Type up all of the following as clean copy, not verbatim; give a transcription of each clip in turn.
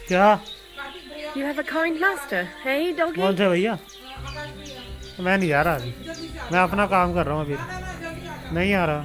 क्या You have a kind master, hey, doggy? कौन से भैया? मैं नहीं जा रहा अभी, मैं अपना काम कर रहा हूँ अभी, नहीं आ रहा.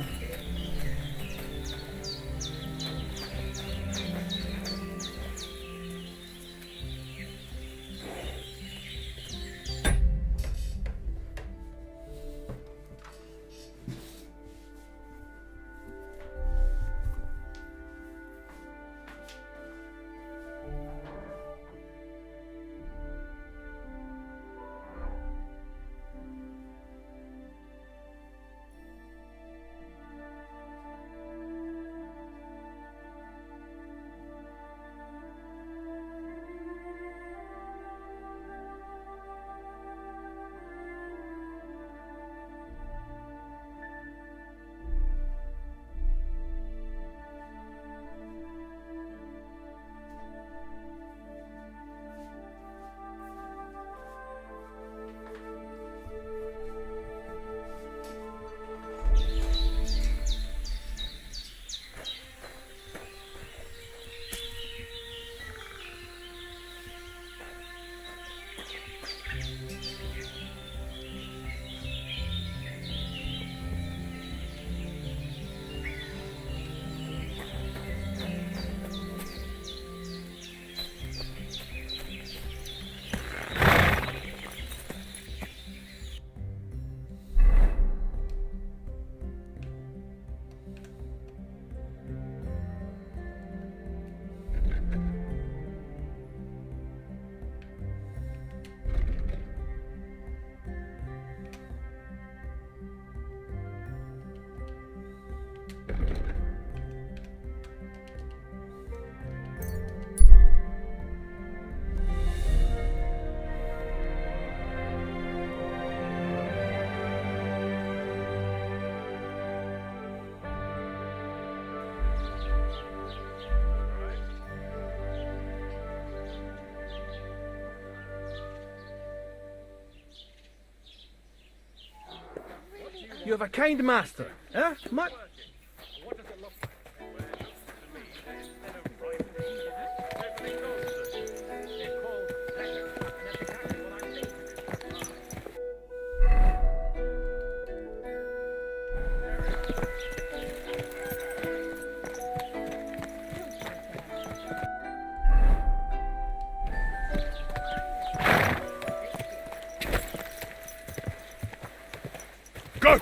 You have a kind master, eh? Go!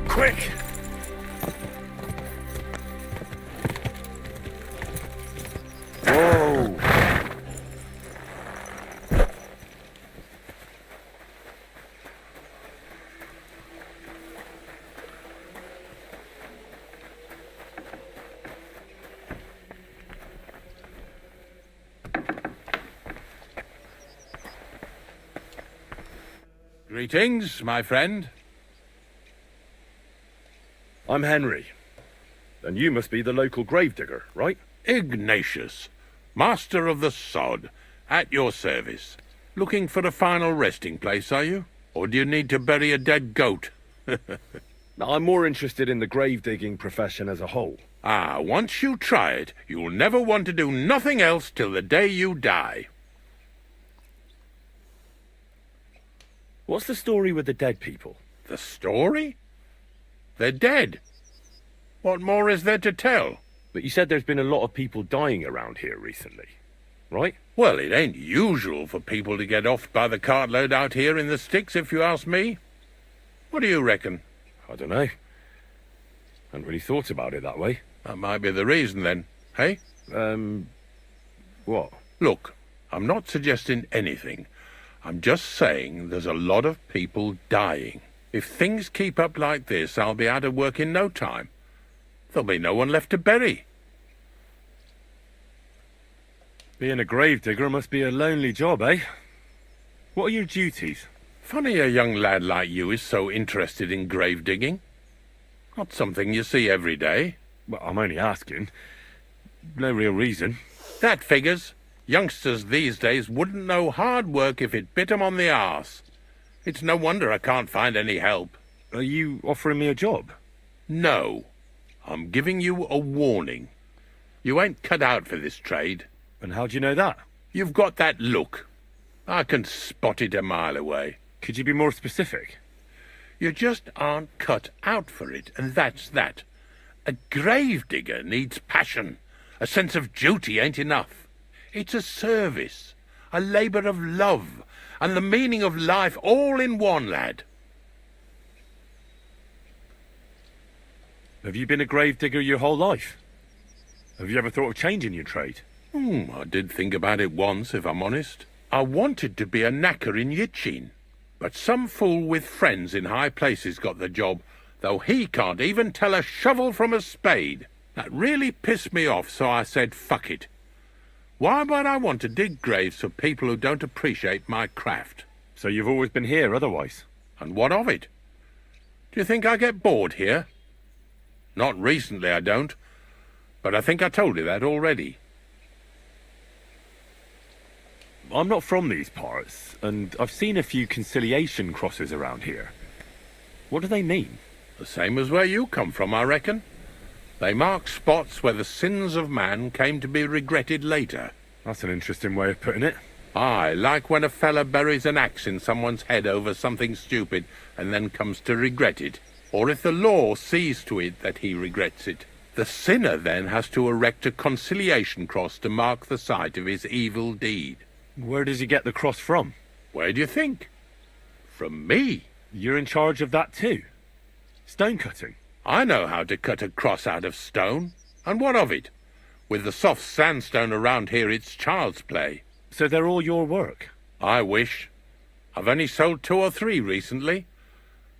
Quick! Whoa! Greetings, my friend. I'm Henry. And you must be the local gravedigger, right? Ignatius, master of the sod, at your service. Looking for a final resting place, are you? Or do you need to bury a dead goat? Now, I'm more interested in the grave-digging profession as a whole. Ah, once you try it, you'll never want to do nothing else till the day you die. What's the story with the dead people? The story? They're dead. What more is there to tell? But you said there's been a lot of people dying around here recently, right? Well, it ain't usual for people to get off by the cartload out here in the sticks, if you ask me. What do you reckon? I don't know. Hadn't really thought about it that way. That might be the reason, then. Hey? What? Look, I'm not suggesting anything. I'm just saying there's a lot of people dying. If things keep up like this, I'll be out of work in no time. There'll be no one left to bury. Being a gravedigger must be a lonely job, eh? What are your duties? Funny a young lad like you is so interested in grave digging. Not something you see every day. Well, I'm only asking. No real reason. That figures. Youngsters these days wouldn't know hard work if it bit 'em on the arse. It's no wonder I can't find any help. Are you offering me a job? No. I'm giving you a warning. You ain't cut out for this trade. And how do you know that? You've got that look. I can spot it a mile away. Could you be more specific? You just aren't cut out for it, and that's that. A gravedigger needs passion. A sense of duty ain't enough. It's a service, a labour of love, and the meaning of life all in one, lad. Have you been a gravedigger your whole life? Have you ever thought of changing your trade? I did think about it once, if I'm honest. I wanted to be a knacker in Yitchin, but some fool with friends in high places got the job, though he can't even tell a shovel from a spade. That really pissed me off, so I said, fuck it. Why would I want to dig graves for people who don't appreciate my craft? So you've always been here otherwise? And what of it? Do you think I get bored here? Not recently, I don't. But I think I told you that already. I'm not from these parts, and I've seen a few conciliation crosses around here. What do they mean? The same as where you come from, I reckon. They mark spots where the sins of man came to be regretted later. That's an interesting way of putting it. Aye, like when a fella buries an axe in someone's head over something stupid and then comes to regret it. Or if the law sees to it that he regrets it. The sinner then has to erect a conciliation cross to mark the site of his evil deed. Where does he get the cross from? Where do you think? From me. You're in charge of that too? Stone cutting? I know how to cut a cross out of stone. And what of it? With the soft sandstone around here, it's child's play. So they're all your work? I wish. I've only sold 2 or 3 recently.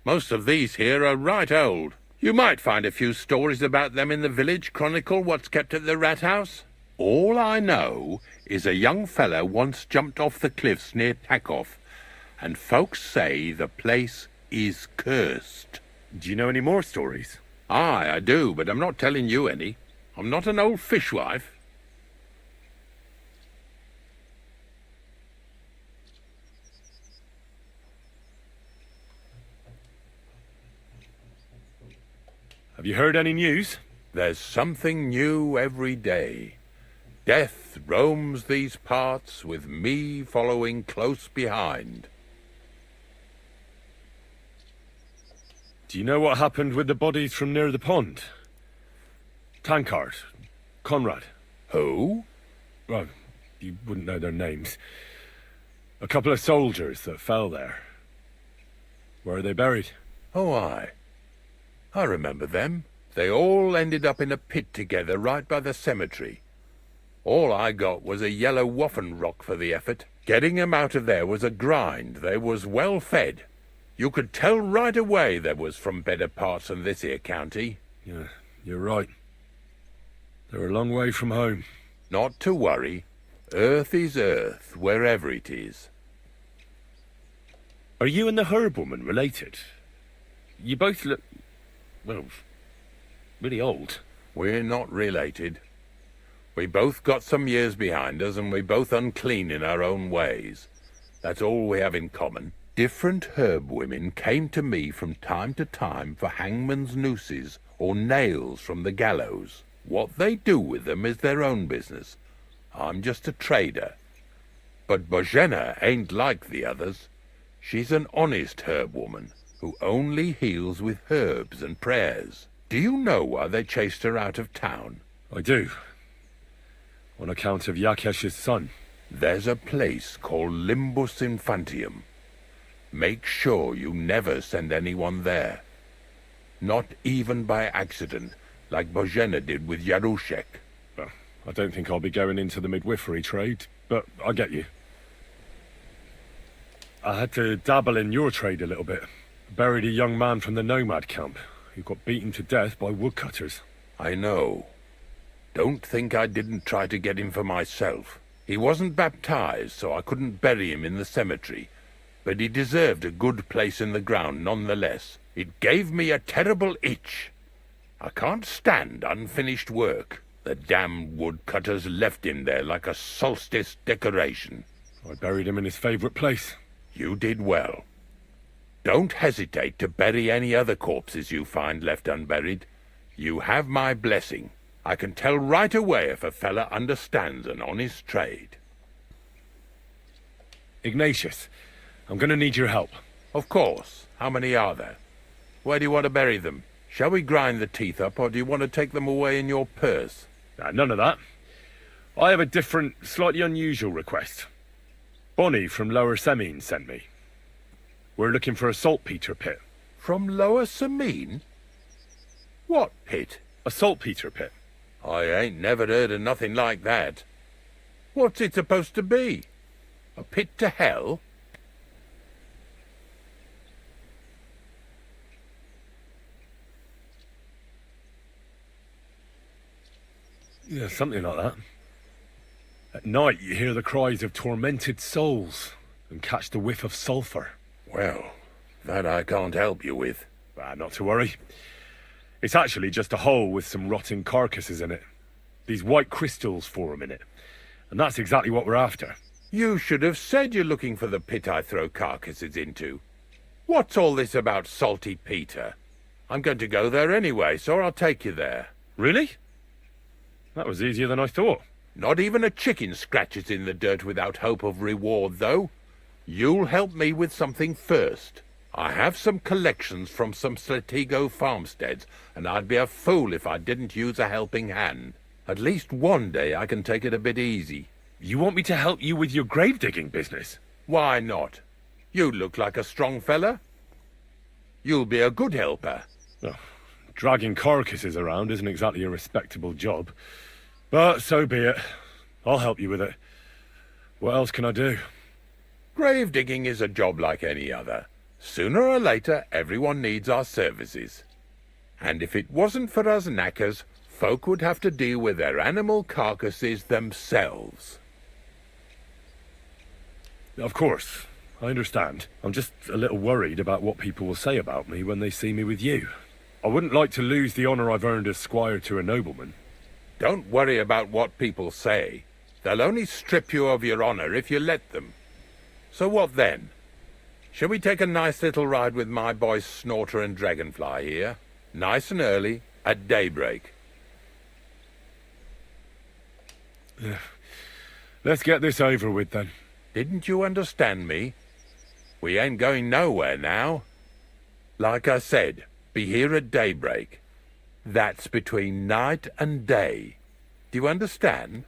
Most of these here are right old. You might find a few stories about them in the village chronicle what's kept at the rat house. All I know is a young fella once jumped off the cliffs near Takoff, and folks say the place is cursed. Do you know any more stories? Aye, I do, but I'm not telling you any. I'm not an old fishwife. Have you heard any news? There's something new every day. Death roams these parts, with me following close behind. Do you know what happened with the bodies from near the pond? Tankard, Conrad. Who? Well, you wouldn't know their names. A couple of soldiers that fell there. Where are they buried? Oh, aye. I remember them. They all ended up in a pit together right by the cemetery. All I got was a yellow waffen rock for the effort. Getting 'em out of there was a grind. They was well fed. You could tell right away they was from better parts than this here county. Yeah, you're right. They're a long way from home. Not to worry. Earth is earth, wherever it is. Are you and the herb woman related? You both look, well, really old. We're not related. We both got some years behind us, and we're both unclean in our own ways. That's all we have in common. Different herb women came to me from time to time for hangman's nooses or nails from the gallows. What they do with them is their own business. I'm just a trader. But Bożena ain't like the others. She's an honest herb woman who only heals with herbs and prayers. Do you know why they chased her out of town? I do. On account of Yakesh's son. There's a place called Limbus Infantium. Make sure you never send anyone there. Not even by accident, like Bożena did with Yarushek. Well, I don't think I'll be going into the midwifery trade, but I get you. I had to dabble in your trade a little bit. Buried a young man from the nomad camp who got beaten to death by woodcutters. I know. Don't think I didn't try to get him for myself. He wasn't baptized, so I couldn't bury him in the cemetery. but he deserved a good place in the ground nonetheless. It gave me a terrible itch. I can't stand unfinished work. The damned woodcutters left him there like a solstice decoration. I buried him in his favourite place. You did well. Don't hesitate to bury any other corpses you find left unburied. You have my blessing. I can tell right away if a fella understands an honest trade. Ignatius, I'm going to need your help. Of course. How many are there? Where do you want to bury them? Shall we grind the teeth up, or do you want to take them away in your purse? None of that. I have a different, slightly unusual request. Bonnie from Lower Semine sent me. We're looking for a saltpeter pit. From Lower Semine? What pit? A saltpeter pit. I ain't never heard of nothing like that. What's it supposed to be? A pit to hell? Yeah, something like that. At night you hear the cries of tormented souls and catch the whiff of sulphur. Well, that I can't help you with. Not to worry. It's actually just a hole with some rotting carcasses in it. These white crystals form in it. And that's exactly what we're after. You should have said you're looking for the pit I throw carcasses into. What's all this about Salty Peter? I'm going to go there anyway, so I'll take you there. Really? That was easier than I thought. Not even a chicken scratches in the dirt without hope of reward, though. You'll help me with something first. I have some collections from some Stratego farmsteads, and I'd be a fool if I didn't use a helping hand. At least one day I can take it a bit easy. You want me to help you with your grave-digging business? Why not? You look like a strong fella. You'll be a good helper. Oh, dragging carcasses around isn't exactly a respectable job. But so be it. I'll help you with it. What else can I do? Grave digging is a job like any other. Sooner or later, everyone needs our services. And if it wasn't for us knackers, folk would have to deal with their animal carcasses themselves. Of course, I understand. I'm just a little worried about what people will say about me when they see me with you. I wouldn't like to lose the honour I've earned as squire to a nobleman. Don't worry about what people say. They'll only strip you of your honour if you let them. So what then? Shall we take a nice little ride with my boys Snorter and Dragonfly here? Nice and early, at daybreak. Let's get this over with then. Didn't you understand me? We ain't going nowhere now. Like I said, be here at daybreak. That's between night and day. Do you understand?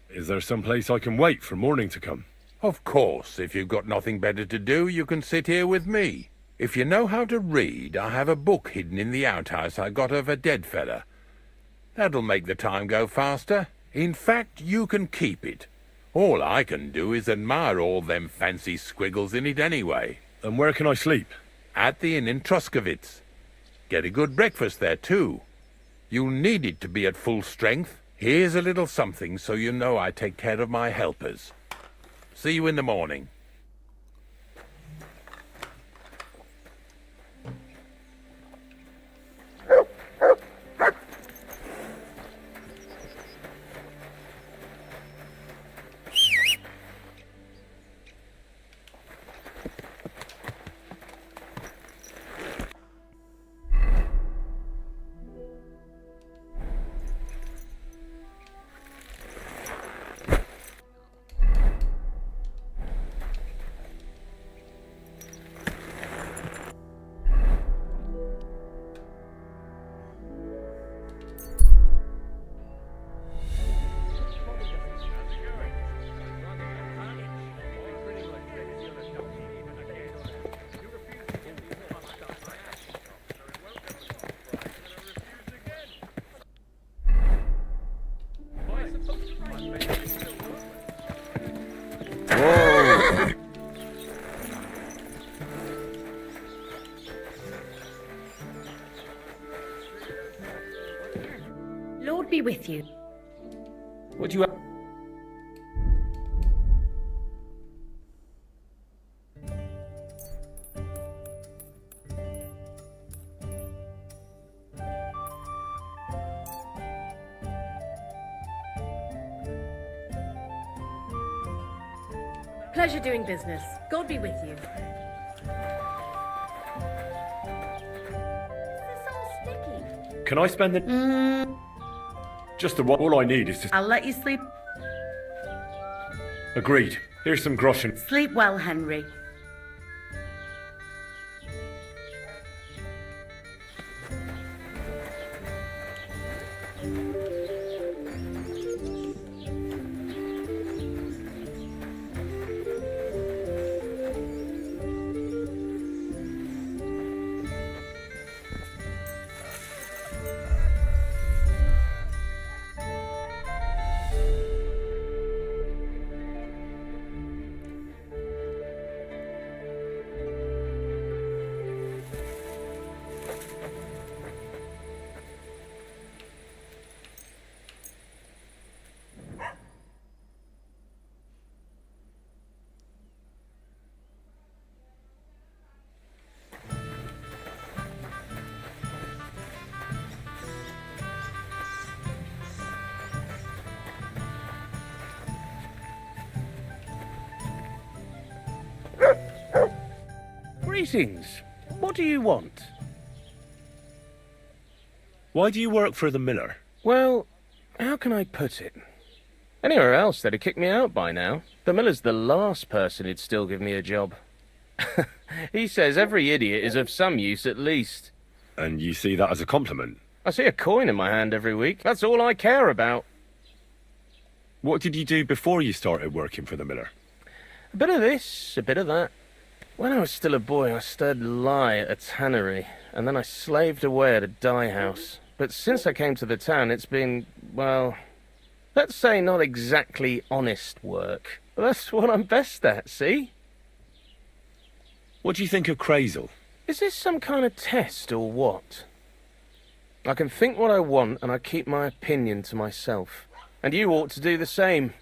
Is there some place I can wait for morning to come? Of course, if you've got nothing better to do, you can sit here with me. If you know how to read, I have a book hidden in the outhouse I got of a dead fella. That'll make the time go faster. In fact, you can keep it. All I can do is admire all them fancy squiggles in it anyway. And where can I sleep? At the inn in Truskowitz. Get a good breakfast there, too. You'll need it to be at full strength. Here's a little something so you know I take care of my helpers. See you in the morning. Lord be with you. What do you... Pleasure doing business. God be with you. This all sticky. Can I spend the... Just the one. All I need is to... I'll let you sleep. Agreed. Here's some groschen. Sleep well, Henry. Greetings. What do you want? Why do you work for the miller? Well, how can I put it? Anywhere else, they'd have kicked me out by now. The miller's the last person who'd still give me a job. He says every idiot is of some use at least. And you see that as a compliment? I see a coin in my hand every week. That's all I care about. What did you do before you started working for the miller? A bit of this, a bit of that. When I was still a boy, I stirred lye at a tannery, and then I slaved away at a dye house. But since I came to the town, it's been, well, let's say not exactly honest work. But that's what I'm best at, see? What do you think of Crazel? Is this some kind of test or what? I can think what I want, and I keep my opinion to myself. And you ought to do the same.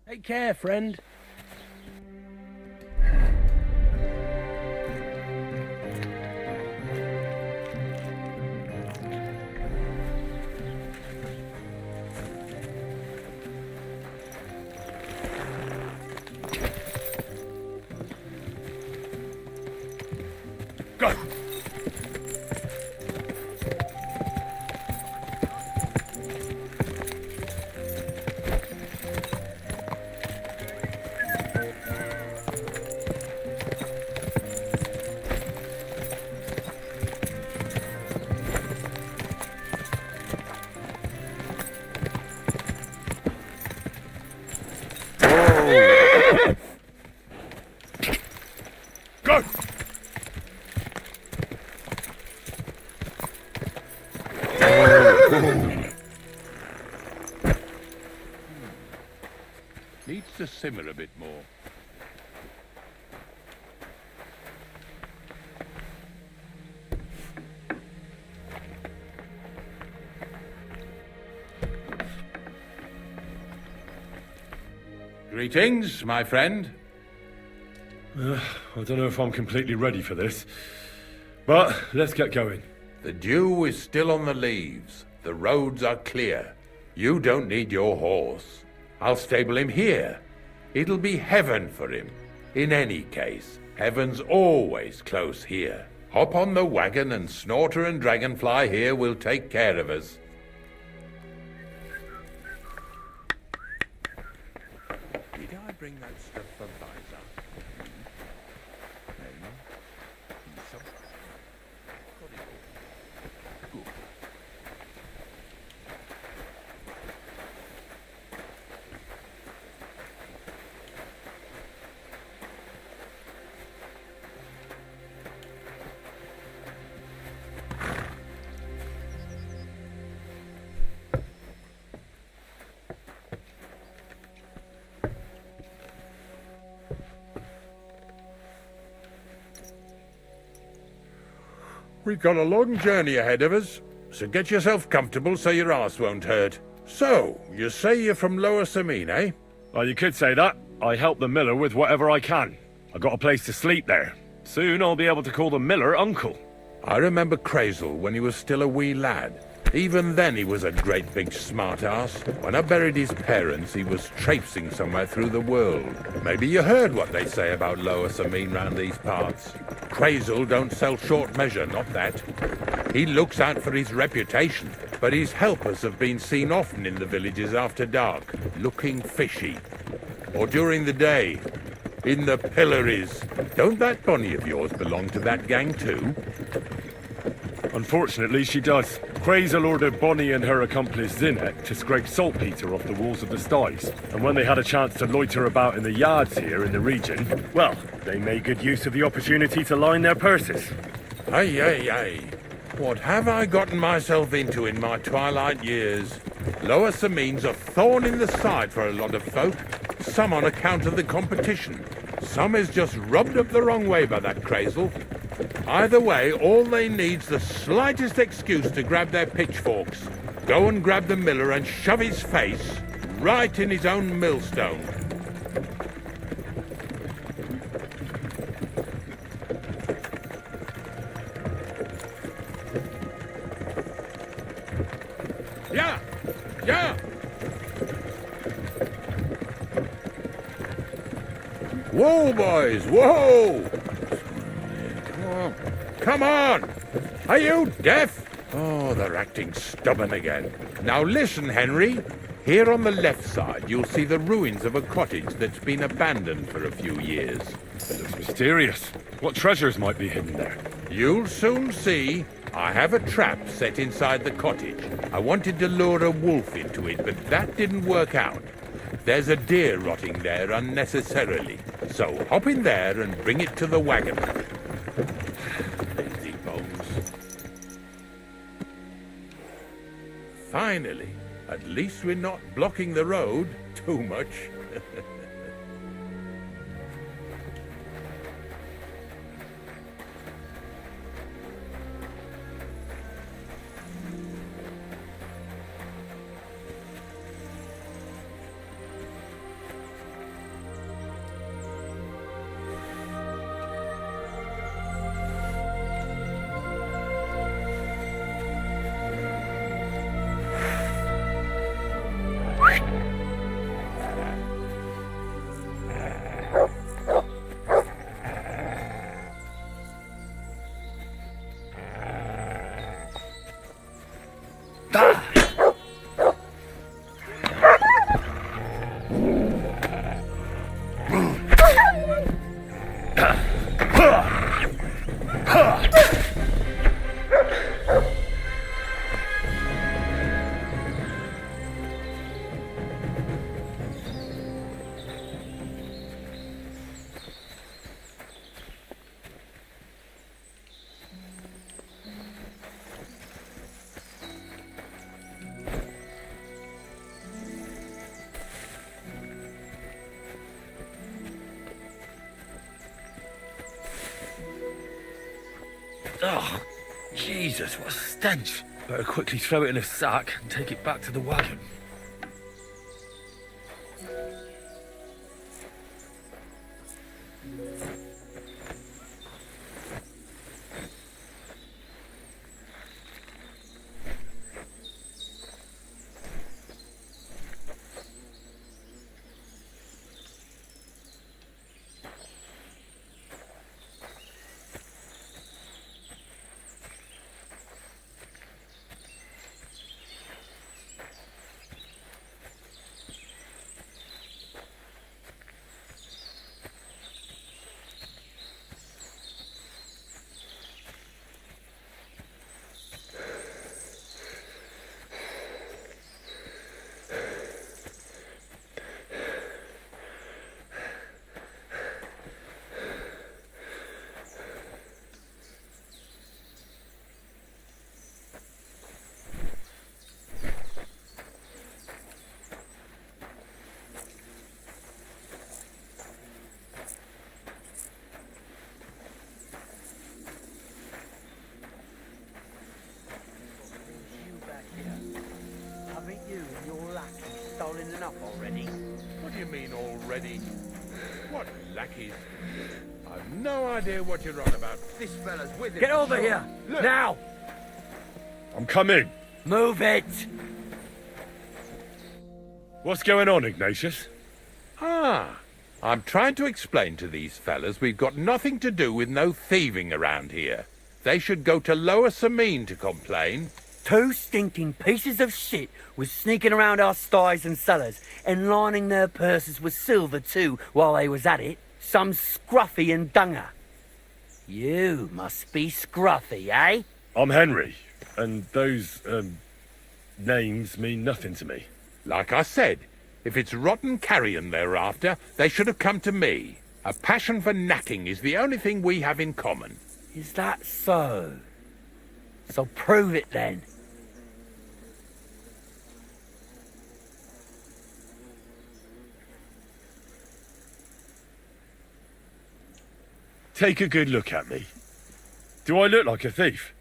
Take care, friend. Go! Go! Needs to simmer a bit more. Greetings, my friend. I don't know if I'm completely ready for this, but let's get going. The dew is still on the leaves. The roads are clear. You don't need your horse. I'll stable him here. It'll be heaven for him. In any case, heaven's always close here. Hop on the wagon and Snorter and Dragonfly here will take care of us. Did I bring that stuff for Liza? We've got a long journey ahead of us, so get yourself comfortable so your arse won't hurt. So, you say you're from Lower Samine, eh? Well, you could say that. I help the miller with whatever I can. I got a place to sleep there. Soon I'll be able to call the miller uncle. I remember Crazel when he was still a wee lad. Even then he was a great big smart-ass. When I buried his parents, he was traipsing somewhere through the world. Maybe you heard what they say about Lower Sameen round these parts. Crazel don't sell short measure, not that. He looks out for his reputation, but his helpers have been seen often in the villages after dark, looking fishy. Or during the day, in the pillories. Don't that Bonnie of yours belong to that gang too? Unfortunately, she does. Crazel ordered Bonnie and her accomplice Zinnet to scrape saltpeter off the walls of the sties. And when they had a chance to loiter about in the yards here in the region, well, they made good use of the opportunity to line their purses. Ay, ay, ay. What have I gotten myself into in my twilight years? Lower Sameen's a thorn in the side for a lot of folk. Some on account of the competition. Some is just rubbed up the wrong way by that Crazel. Either way, all they need's the slightest excuse to grab their pitchforks. Go and grab the miller and shove his face right in his own millstone. Yeah! Yeah! Whoa, boys! Whoa! Come on! Are you deaf? Oh, they're acting stubborn again. Now listen, Henry. Here on the left side, you'll see the ruins of a cottage that's been abandoned for a few years. It looks mysterious. What treasures might be hidden there? You'll soon see. I have a trap set inside the cottage. I wanted to lure a wolf into it, but that didn't work out. There's a deer rotting there unnecessarily. So hop in there and bring it to the wagon. Lazy bones. Finally, at least we're not blocking the road too much. Oh, Jesus, what a stench. Better quickly throw it in a sack and take it back to the wagon. Already? What do you mean already? What lackeys? I've no idea what you're on about. This fella's with him. Get over here! Look. Now! I'm coming. Move it! What's going on, Ignatius? Ah, I'm trying to explain to these fellas we've got nothing to do with no thieving around here. They should go to Lower Samine to complain. 2 stinking pieces of shit was sneaking around our sties and cellars and lining their purses with silver too while they was at it. Some scruffy and dunger. You must be scruffy, eh? I'm Henry, and those, names mean nothing to me. Like I said, if it's rotten carrion they're after, they should have come to me. A passion for knacking is the only thing we have in common. Is that so? So prove it then. Take a good look at me. Do I look like a thief?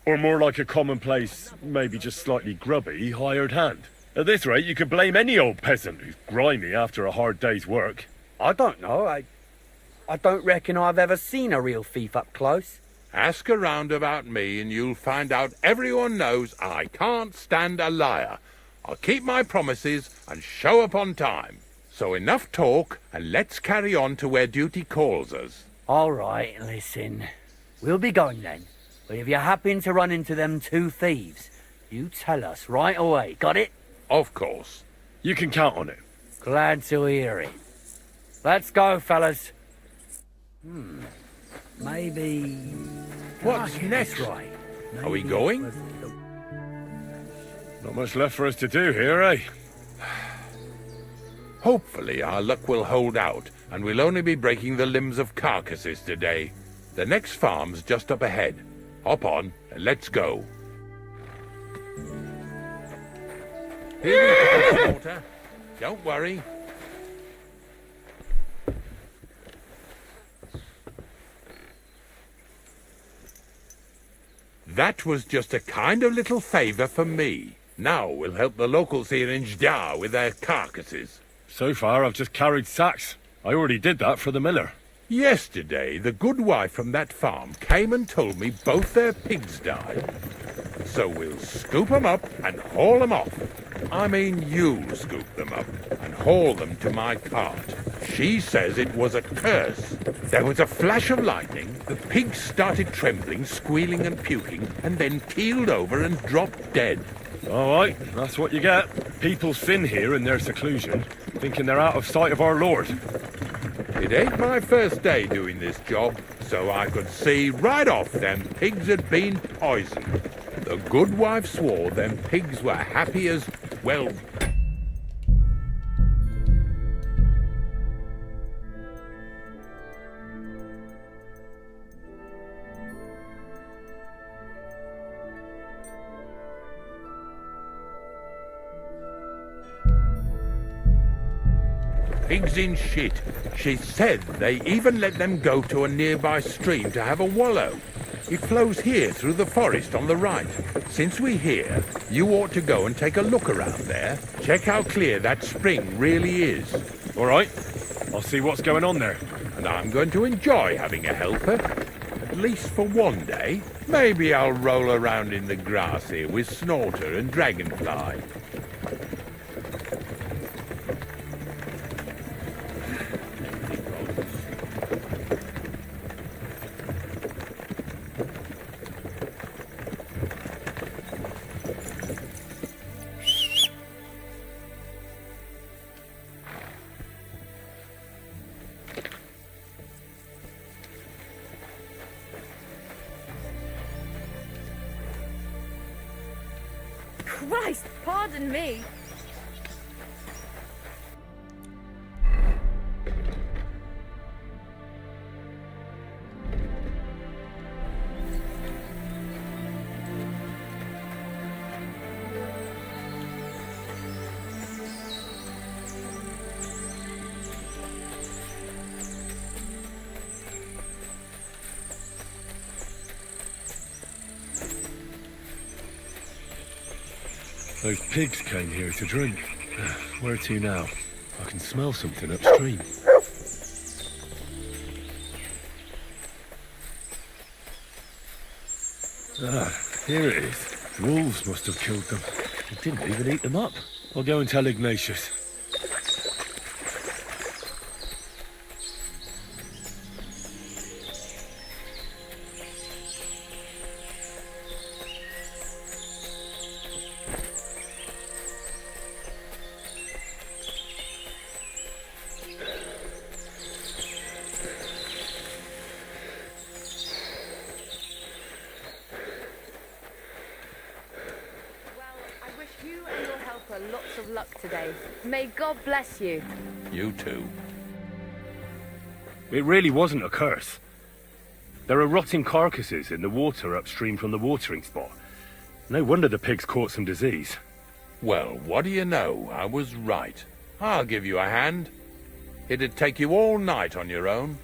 Or more like a commonplace, maybe just slightly grubby, hired hand? At this rate, you could blame any old peasant who's grimy after a hard day's work. I don't know. I don't reckon I've ever seen a real thief up close. Ask around about me and you'll find out everyone knows I can't stand a liar. I'll keep my promises and show up on time. So enough talk and let's carry on to where duty calls us. All right, listen. We'll be going then. But if you happen to run into them 2 thieves, you tell us right away. Got it? Of course. You can count on it. Glad to hear it. Let's go, fellas. Maybe... What's next? That's right. Are we going? Not much left for us to do here, eh? Hopefully our luck will hold out, and we'll only be breaking the limbs of carcasses today. The next farm's just up ahead. Hop on, and let's go. Here we go, Walter. Don't worry. That was just a kind of little favour for me. Now we'll help the locals here in Jdar with their carcasses. So far, I've just carried sacks. I already did that for the miller. Yesterday, the good wife from that farm came and told me both their pigs died. So we'll scoop them up and haul them off. I mean, you'll scoop them up and haul them to my cart. She says it was a curse. There was a flash of lightning, the pigs started trembling, squealing and puking, and then keeled over and dropped dead. All right, that's what you get. People sin here in their seclusion, thinking they're out of sight of our Lord. It ain't my first day doing this job, so I could see right off them pigs had been poisoned. The good wife swore them pigs were happy as, well... Pigs in shit. She said they even let them go to a nearby stream to have a wallow. It flows here through the forest on the right. Since we're here, you ought to go and take a look around there. Check how clear that spring really is. All right, I'll see what's going on there. And I'm going to enjoy having a helper. At least for one day. Maybe I'll roll around in the grass here with Snorter and Dragonfly. Christ, pardon me. Those pigs came here to drink. Where to now? I can smell something upstream. Ah, here it is. Wolves must have killed them. They didn't even eat them up. I'll go and tell Ignatius. I wish you and your helper lots of luck today. May God bless you. You too. It really wasn't a curse. There are rotting carcasses in the water upstream from the watering spot. No wonder the pigs caught some disease. Well, what do you know? I was right. I'll give you a hand. It'd take you all night on your own.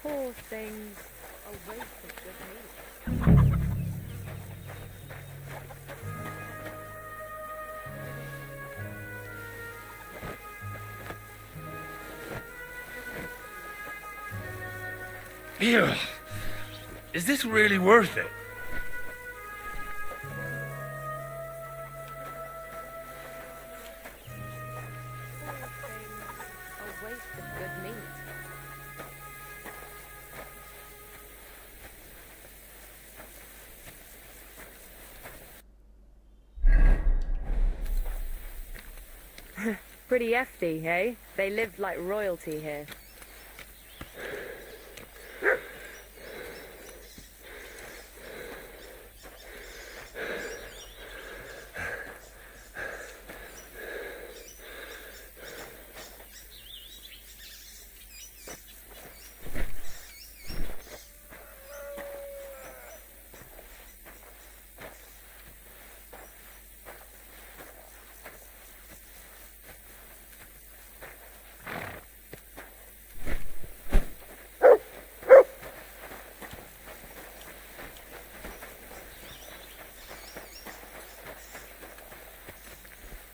Poor things. A waste of good meat. Ew. Is this really worth it? Poor things. A waste of good meat. Pretty hefty, eh? They lived like royalty here.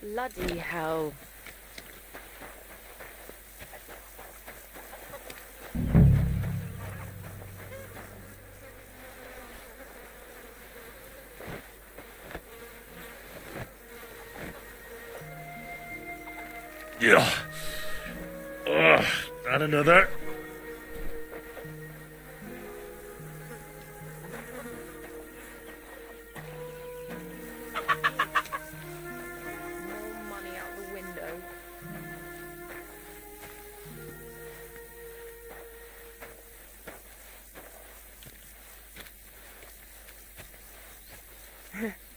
Bloody hell. Yeah. Ugh, and another. More money out the window.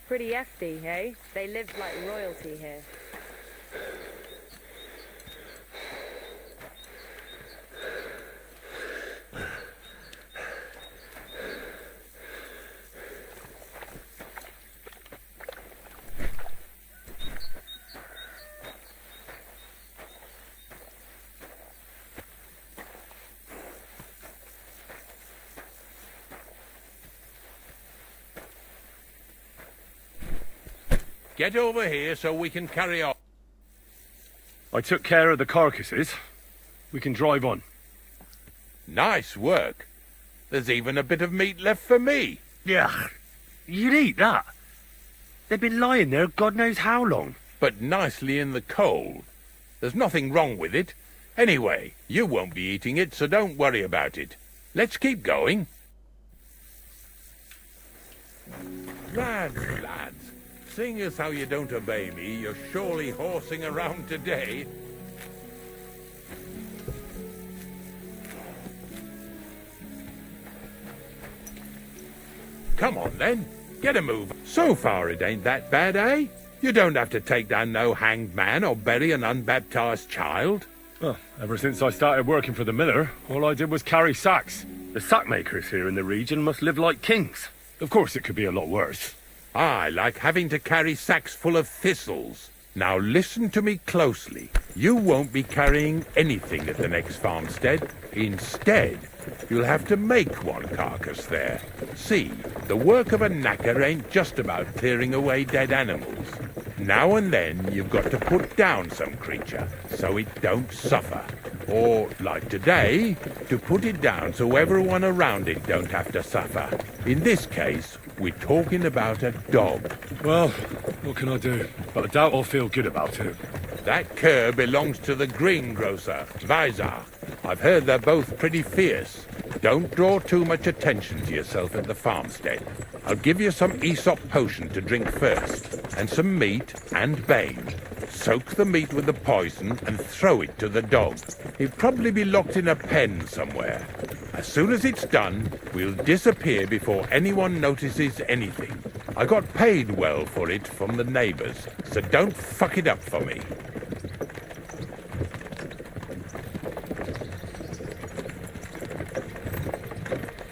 Pretty hefty, eh? They lived like royalty here. Get over here so we can carry on. I took care of the carcasses. We can drive on. Nice work. There's even a bit of meat left for me. Yeah. You'd eat that. They've been lying there God knows how long. But nicely in the cold. There's nothing wrong with it. Anyway, you won't be eating it, so don't worry about it. Let's keep going. Lads, seeing as how you don't obey me, you're surely horsing around today. Come on, then. Get a move. So far, it ain't that bad, eh? You don't have to take down no hanged man or bury an unbaptized child. Well, ever since I started working for the miller, all I did was carry sacks. The sack makers here in the region must live like kings. Of course, it could be a lot worse. I like having to carry sacks full of thistles. Now listen to me closely. You won't be carrying anything at the next farmstead. Instead, You'll have to make one carcass there. See, the work of a knacker ain't just about clearing away dead animals. Now and then you've got to put down some creature so it don't suffer. Or, like today, to put it down so everyone around it don't have to suffer. In this case, we're talking about a dog. Well, what can I do? But I doubt I'll feel good about it. That cur belongs to the greengrocer, Vizar. I've heard they're both pretty fierce. Don't draw too much attention to yourself at the farmstead. I'll give you some Aesop potion to drink first, and some meat and bane. Soak the meat with the poison and throw it to the dog. He'll probably be locked in a pen somewhere. As soon as it's done, we'll disappear before anyone notices anything. I got paid well for it from the neighbors, so don't fuck it up for me.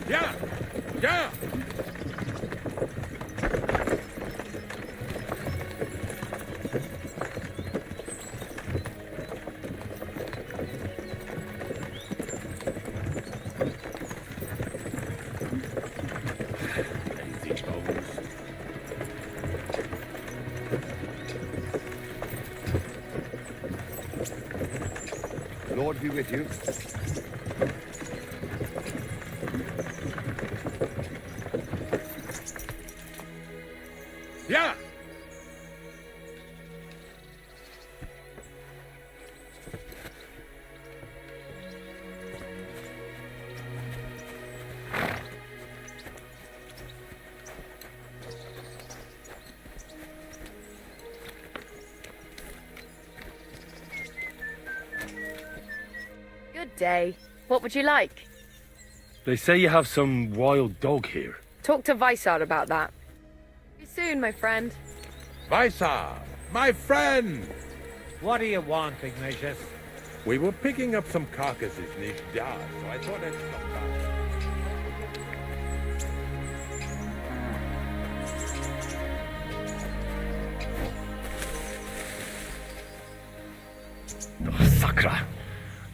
Yeah! Yeah! Lord be with you. Yeah! Good day. What would you like? They say you have some wild dog here. Talk to Vysard about that. See you soon, my friend. Vizar, my friend! What do you want, Ignatius? We were picking up some carcasses near Dar, so I thought I'd stop by. Oh, Sakra.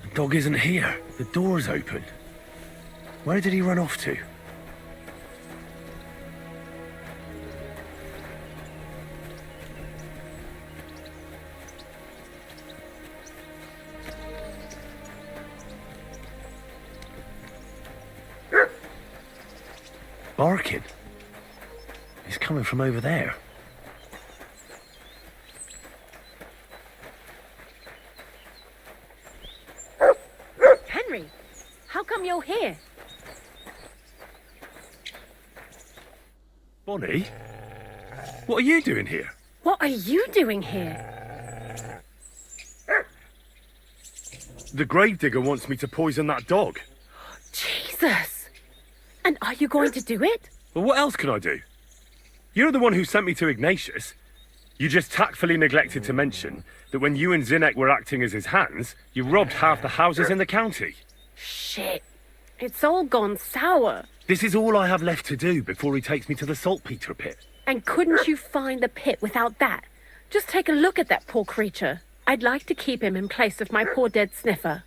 The dog isn't here. The door's open. Where did he run off to? Barking. He's coming from over there. Henry, how come you're here? Bonnie? What are you doing here? What are you doing here? The gravedigger wants me to poison that dog. Jesus! And are you going to do it? Well, what else can I do? You're the one who sent me to Ignatius. You just tactfully neglected to mention that when you and Zinnek were acting as his hands, you robbed half the houses in the county. Shit. It's all gone sour. This is all I have left to do before he takes me to the saltpeter pit. And couldn't you find the pit without that? Just take a look at that poor creature. I'd like to keep him in place of my poor dead sniffer.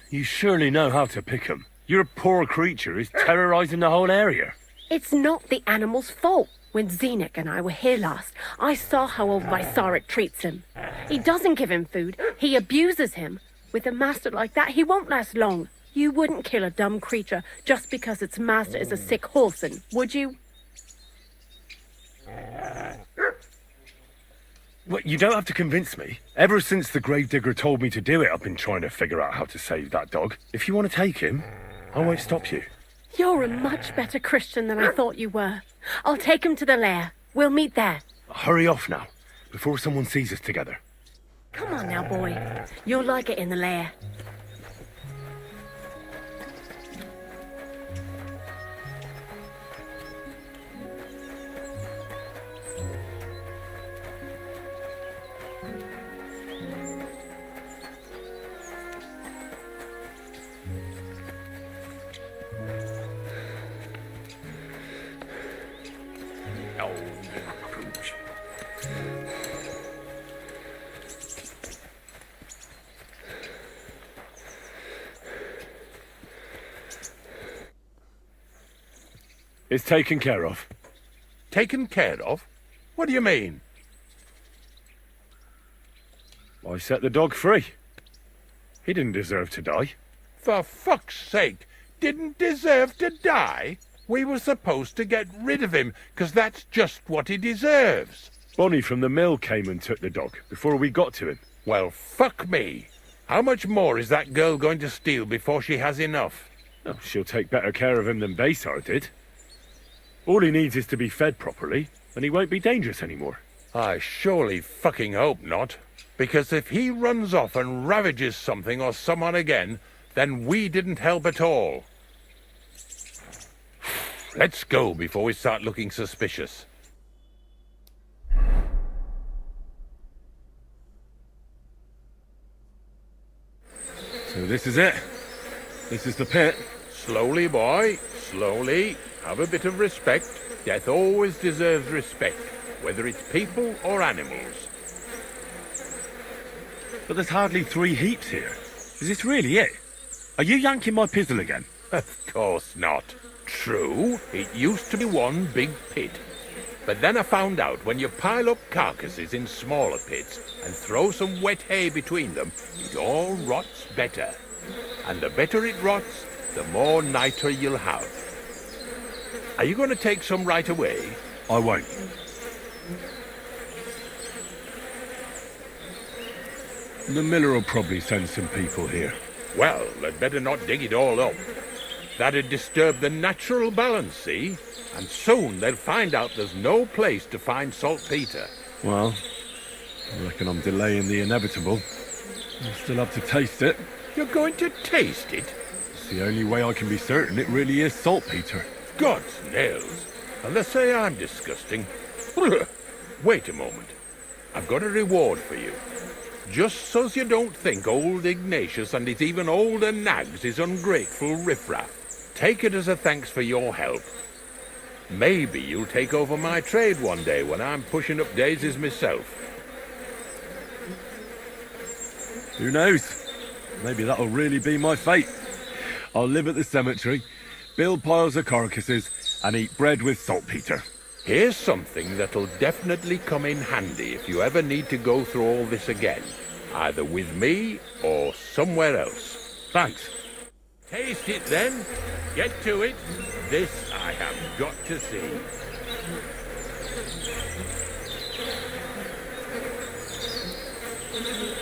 You surely know how to pick 'em. Your poor creature is terrorizing the whole area. It's not the animal's fault. When Zinnek and I were here last, I saw how old Vysarik treats him. He doesn't give him food. He abuses him. With a master like that, he won't last long. You wouldn't kill a dumb creature just because its master is a sick horseman, would you? Well, you don't have to convince me. Ever since the gravedigger told me to do it, I've been trying to figure out how to save that dog. If you want to take him, I won't stop you. You're a much better Christian than I thought you were. I'll take him to the lair. We'll meet there. Hurry off now, before someone sees us together. Come on now, boy. You'll like it in the lair. It's taken care of. Taken care of? What do you mean? I set the dog free. He didn't deserve to die. For fuck's sake, didn't deserve to die? We were supposed to get rid of him, 'cause that's just what he deserves. Bonnie from the mill came and took the dog before we got to him. Well, fuck me. How much more is that girl going to steal before she has enough? Oh, she'll take better care of him than Baysar did. All he needs is to be fed properly, and he won't be dangerous anymore. I surely fucking hope not. Because if he runs off and ravages something or someone again, then we didn't help at all. Let's go before we start looking suspicious. So this is it. This is the pit. Slowly, boy, slowly. Have a bit of respect. Death always deserves respect, whether it's people or animals. But there's hardly 3 heaps here. Is this really it? Are you yanking my pizzle again? Of course not. True, it used to be one big pit. But then I found out when you pile up carcasses in smaller pits and throw some wet hay between them, it all rots better. And the better it rots, the more nitre you'll have. Are you going to take some right away? I won't. The miller will probably send some people here. Well, they'd better not dig it all up. That'd disturb the natural balance, see? And soon they'll find out there's no place to find saltpeter. Well, I reckon I'm delaying the inevitable. I'll still have to taste it. You're going to taste it? It's the only way I can be certain it really is saltpeter. God's nails. And they say I'm disgusting. Wait a moment. I've got a reward for you. Just so's you don't think old Ignatius and his even older nags is ungrateful riffraff. Take it as a thanks for your help. Maybe you'll take over my trade one day when I'm pushing up daisies myself. Who knows? Maybe that'll really be my fate. I'll live at the cemetery, build piles of carcasses, and eat bread with saltpeter. Here's something that'll definitely come in handy if you ever need to go through all this again, either with me or somewhere else. Thanks. Taste it then. Get to it. This I have got to see.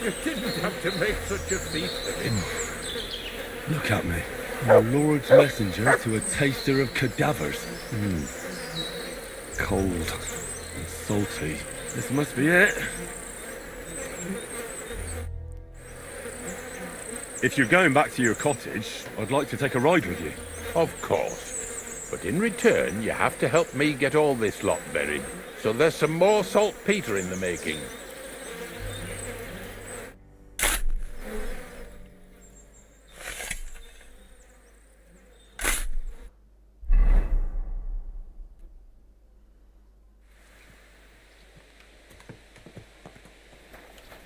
You didn't have to make such a feast of it. Look at me. I'm the Lord's messenger to a taster of cadavers. Cold and salty. This must be it. If you're going back to your cottage, I'd like to take a ride with you. Of course. But in return, you have to help me get all this lot buried. So there's some more saltpeter in the making.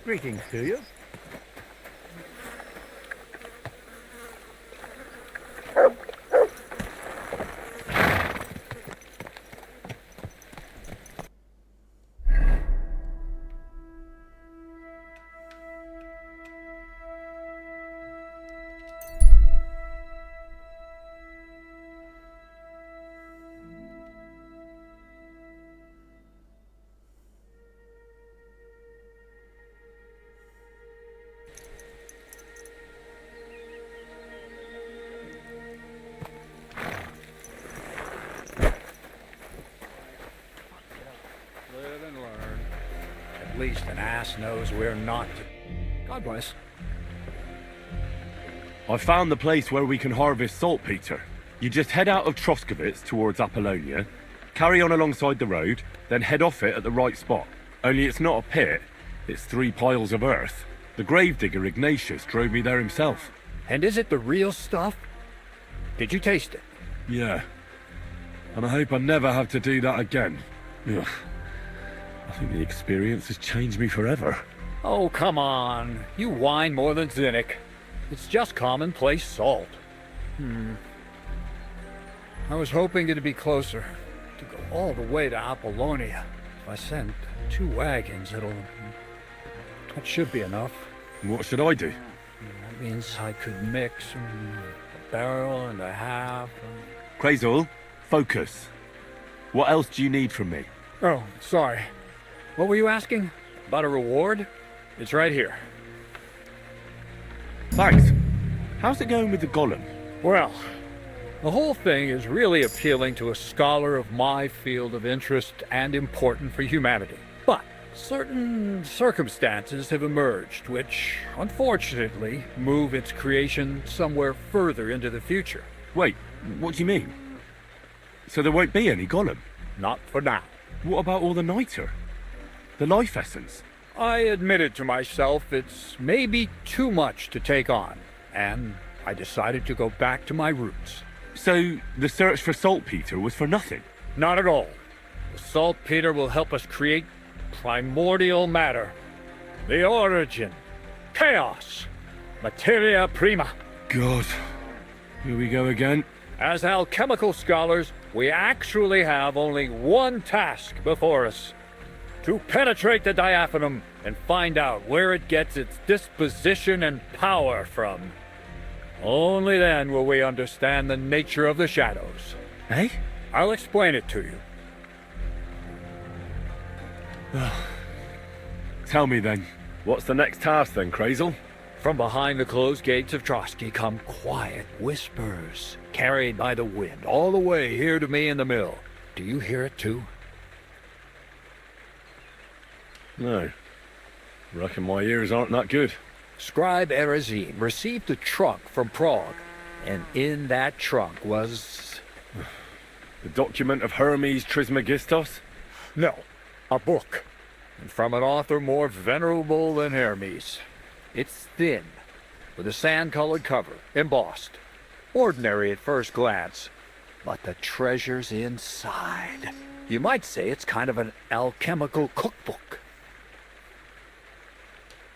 Greetings to you. Live and learn. At least an ass knows we're not. God bless. I found the place where we can harvest saltpeter. You just head out of Troskowitz towards Apollonia, carry on alongside the road, then head off it at the right spot. Only it's not a pit, it's 3 piles of earth. The gravedigger Ignatius drove me there himself. And is it the real stuff? Did you taste it? Yeah. And I hope I never have to do that again. Ugh. I think the experience has changed me forever. Oh, come on. You whine more than Zinnik. It's just commonplace salt. I was hoping it'd be closer. To go all the way to Apollonia. If I send 2 wagons, that should be enough. What should I do? That means I could mix a barrel and a half. Crazel, focus. What else do you need from me? Oh, sorry. What were you asking? About a reward? It's right here. Thanks. How's it going with the golem? Well, the whole thing is really appealing to a scholar of my field of interest and important for humanity. But certain circumstances have emerged which, unfortunately, move its creation somewhere further into the future. Wait, what do you mean? So there won't be any golem? Not for now. What about all the niter? The life essence? I admitted to myself it's maybe too much to take on, and I decided to go back to my roots. So the search for saltpeter was for nothing? Not at all. The saltpeter will help us create primordial matter. The origin. Chaos. Materia prima. God. Here we go again. As alchemical scholars, we actually have only one task before us. To penetrate the diaphanum and find out where it gets its disposition and power from. Only then will we understand the nature of the shadows. Eh? I'll explain it to you. Tell me then, what's the next task then, Crazel? From behind the closed gates of Trotsky come quiet whispers, carried by the wind, all the way here to me in the mill. Do you hear it too? No. Reckon my ears aren't that good. Scribe Erezim received a trunk from Prague, and in that trunk was... The document of Hermes Trismegistos? No, a book. And from an author more venerable than Hermes. It's thin, with a sand-colored cover, embossed. Ordinary at first glance, but the treasure's inside. You might say it's kind of an alchemical cookbook.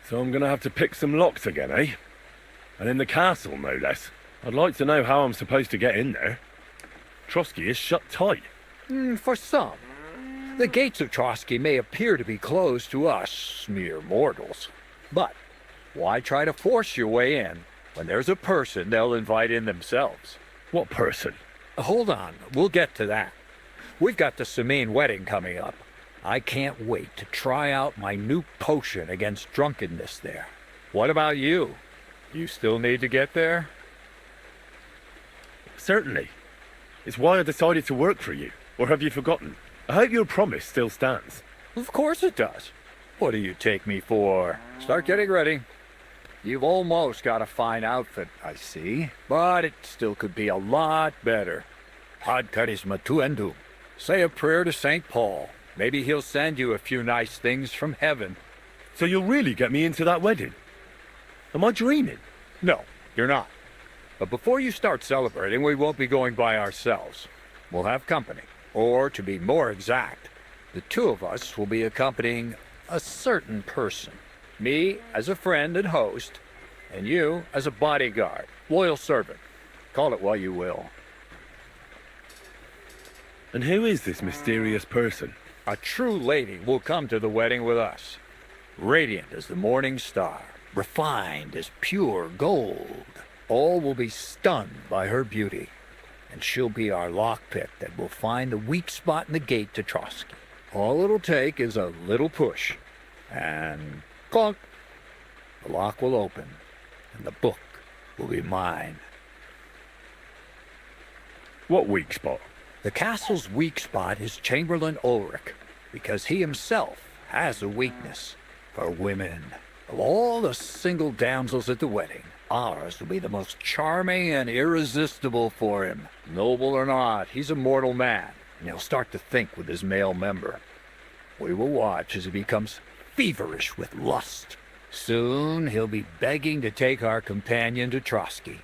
So I'm gonna have to pick some locks again, eh? And in the castle, no less. I'd like to know how I'm supposed to get in there. Trotsky is shut tight. For some. The gates of Trotsky may appear to be closed to us, mere mortals. But why try to force your way in when there's a person they'll invite in themselves? What person? Hold on, we'll get to that. We've got the Samine wedding coming up. I can't wait to try out my new potion against drunkenness there. What about you? You still need to get there? Certainly. It's why I decided to work for you. Or have you forgotten? I hope your promise still stands. Of course it does. What do you take me for? Start getting ready. You've almost got a fine outfit, I see. But it still could be a lot better. Ad charisma tuendum. Say a prayer to St. Paul. Maybe he'll send you a few nice things from heaven. So you'll really get me into that wedding? Am I dreaming? No, you're not. But before you start celebrating, we won't be going by ourselves. We'll have company. Or, to be more exact, the two of us will be accompanying a certain person. Me as a friend and host, and you as a bodyguard, loyal servant. Call it what you will. And who is this mysterious person? A true lady will come to the wedding with us. Radiant as the morning star, refined as pure gold. All will be stunned by her beauty, and she'll be our lockpick that will find the weak spot in the gate to Trotsky. All it'll take is a little push, and clunk, the lock will open, and the book will be mine. What weak spot? The castle's weak spot is Chamberlain Ulrich, because he himself has a weakness for women. Of all the single damsels at the wedding, ours will be the most charming and irresistible for him. Noble or not, he's a mortal man, and he'll start to think with his male member. We will watch as he becomes feverish with lust. Soon he'll be begging to take our companion to Trotsky.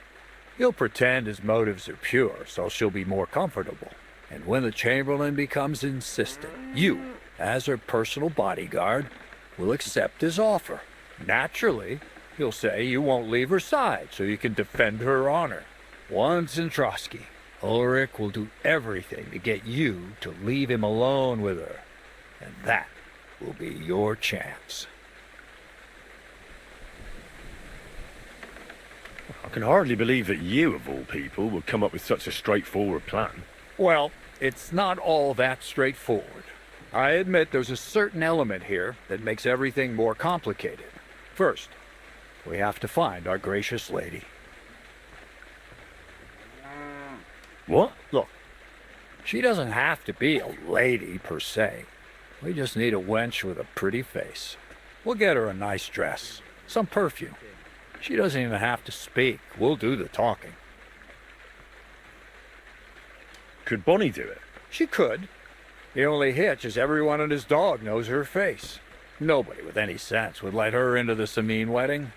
He'll pretend his motives are pure, so she'll be more comfortable. And when the Chamberlain becomes insistent, you, as her personal bodyguard, will accept his offer. Naturally, he'll say you won't leave her side so you can defend her honor. Once in Trotsky, Ulrich will do everything to get you to leave him alone with her. And that will be your chance. I can hardly believe that you, of all people, would come up with such a straightforward plan. Well, it's not all that straightforward. I admit there's a certain element here that makes everything more complicated. First, we have to find our gracious lady. What? Look, she doesn't have to be a lady per se. We just need a wench with a pretty face. We'll get her a nice dress, some perfume. She doesn't even have to speak. We'll do the talking. Could Bonnie do it? She could. The only hitch is everyone and his dog knows her face. Nobody with any sense would let her into the Samin wedding.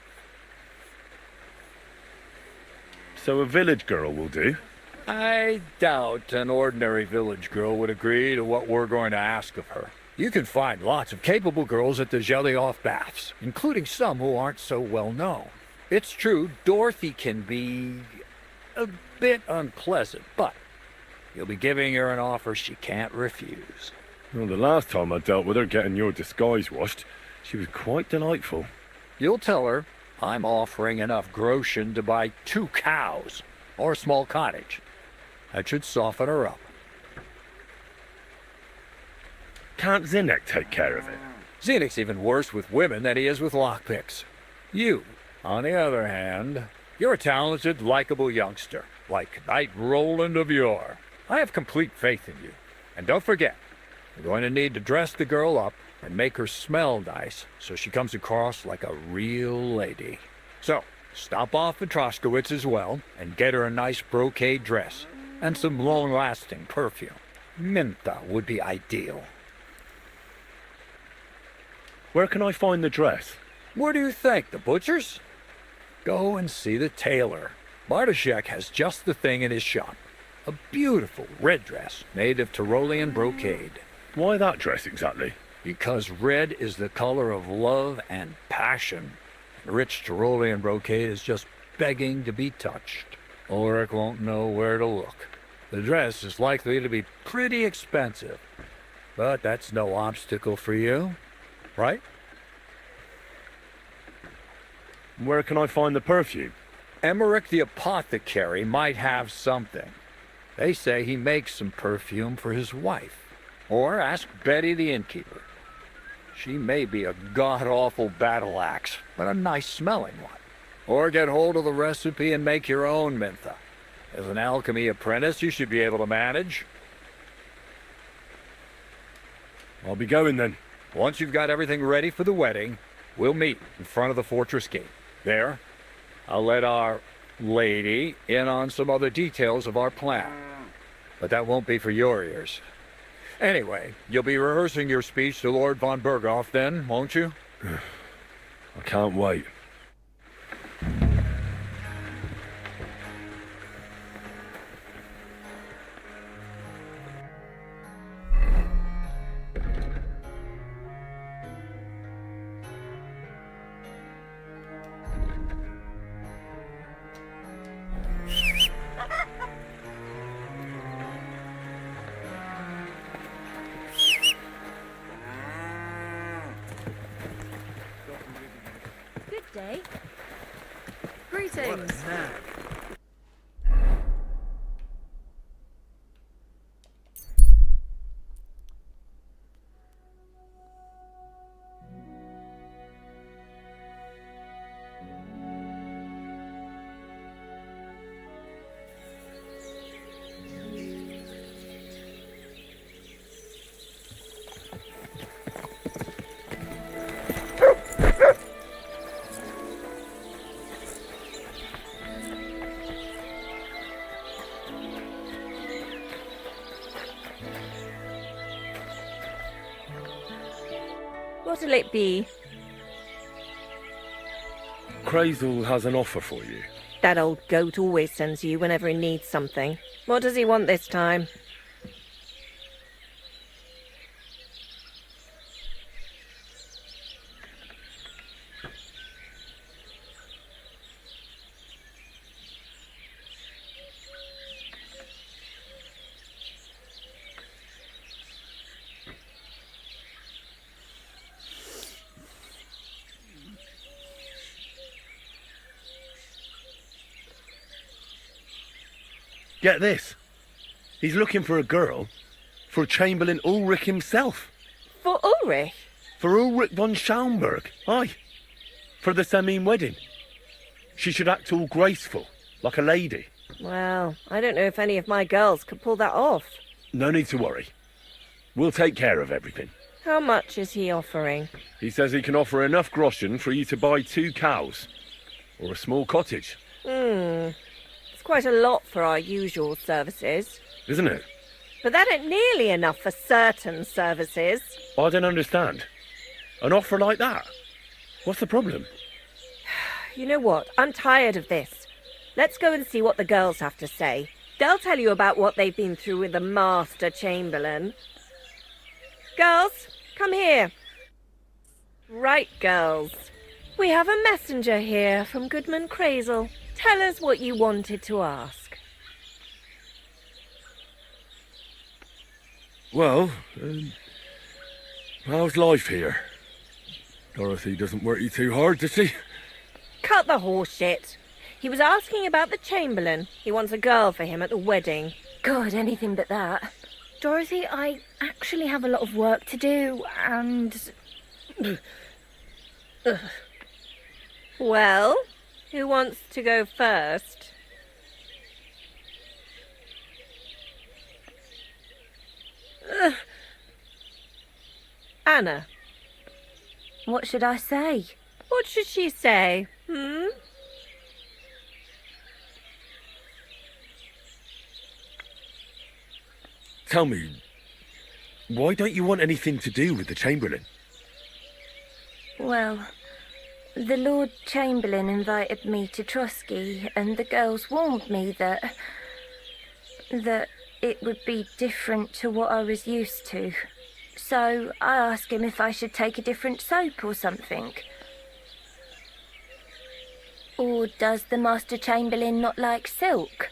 So a village girl will do? I doubt an ordinary village girl would agree to what we're going to ask of her. You can find lots of capable girls at the Zhelyaoff baths, including some who aren't so well known. It's true, Dorothy can be a bit unpleasant, but you'll be giving her an offer she can't refuse. Well, the last time I dealt with her getting your disguise washed, she was quite delightful. You'll tell her I'm offering enough groschen to buy 2 cows or a small cottage. That should soften her up. Can't Zinnek take care of it? Zenek's even worse with women than he is with lockpicks. You, on the other hand, you're a talented, likable youngster, like Knight Roland of yore. I have complete faith in you. And don't forget, you're going to need to dress the girl up and make her smell nice so she comes across like a real lady. So, stop off at Troskowitz as well and get her a nice brocade dress and some long-lasting perfume. Mintha would be ideal. Where can I find the dress? Where do you think? The butcher's? Go and see the tailor. Bartoszek has just the thing in his shop. A beautiful red dress made of Tyrolean brocade. Why that dress exactly? Because red is the color of love and passion. Rich Tyrolean brocade is just begging to be touched. Ulrich won't know where to look. The dress is likely to be pretty expensive, but that's no obstacle for you, right? Where can I find the perfume? Emmerich the apothecary might have something. They say he makes some perfume for his wife. Or ask Betty the innkeeper. She may be a god-awful battle axe, but a nice-smelling one. Or get hold of the recipe and make your own mintha. As an alchemy apprentice, you should be able to manage. I'll be going then. Once you've got everything ready for the wedding, we'll meet in front of the fortress gate. There, I'll let our lady in on some other details of our plan. But that won't be for your ears. Anyway, you'll be rehearsing your speech to Lord von Berghoff then, won't you? I can't wait. Good day. Greetings. What'll it be? Crazel has an offer for you. That old goat always sends you whenever he needs something. What does he want this time? Get this. He's looking for a girl for Chamberlain Ulrich himself. For Ulrich? For Ulrich von Schaumburg. Aye. For the Samine wedding. She should act all graceful, like a lady. Well, I don't know if any of my girls could pull that off. No need to worry. We'll take care of everything. How much is he offering? He says he can offer enough groschen for you to buy 2 cows. Or a small cottage. It's quite a lot for our usual services. Isn't it? But that ain't nearly enough for certain services. I don't understand. An offer like that? What's the problem? You know what? I'm tired of this. Let's go and see what the girls have to say. They'll tell you about what they've been through with the Master Chamberlain. Girls, come here. Right, girls. We have a messenger here from Goodman Crazel. Tell us what you wanted to ask. Well, how's life here? Dorothy doesn't work you too hard, does she? Cut the horse shit. He was asking about the Chamberlain. He wants a girl for him at the wedding. God, anything but that. Dorothy, I actually have a lot of work to do, and... Well, who wants to go first? Anna. What should I say? What should she say? Tell me, why don't you want anything to do with the Chamberlain? Well, the Lord Chamberlain invited me to Trotsky, and the girls warned me that it would be different to what I was used to. So I asked him if I should take a different soap or something. Or does the Master Chamberlain not like silk?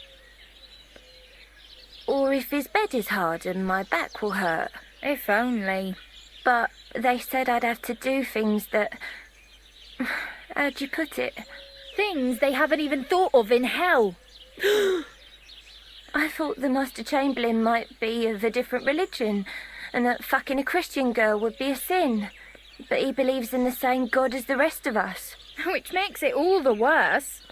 Or if his bed is hard and my back will hurt. If only. But they said I'd have to do things that... How'd you put it? Things they haven't even thought of in hell. I thought the Master Chamberlain might be of a different religion, and that fucking a Christian girl would be a sin. But he believes in the same God as the rest of us. Which makes it all the worse.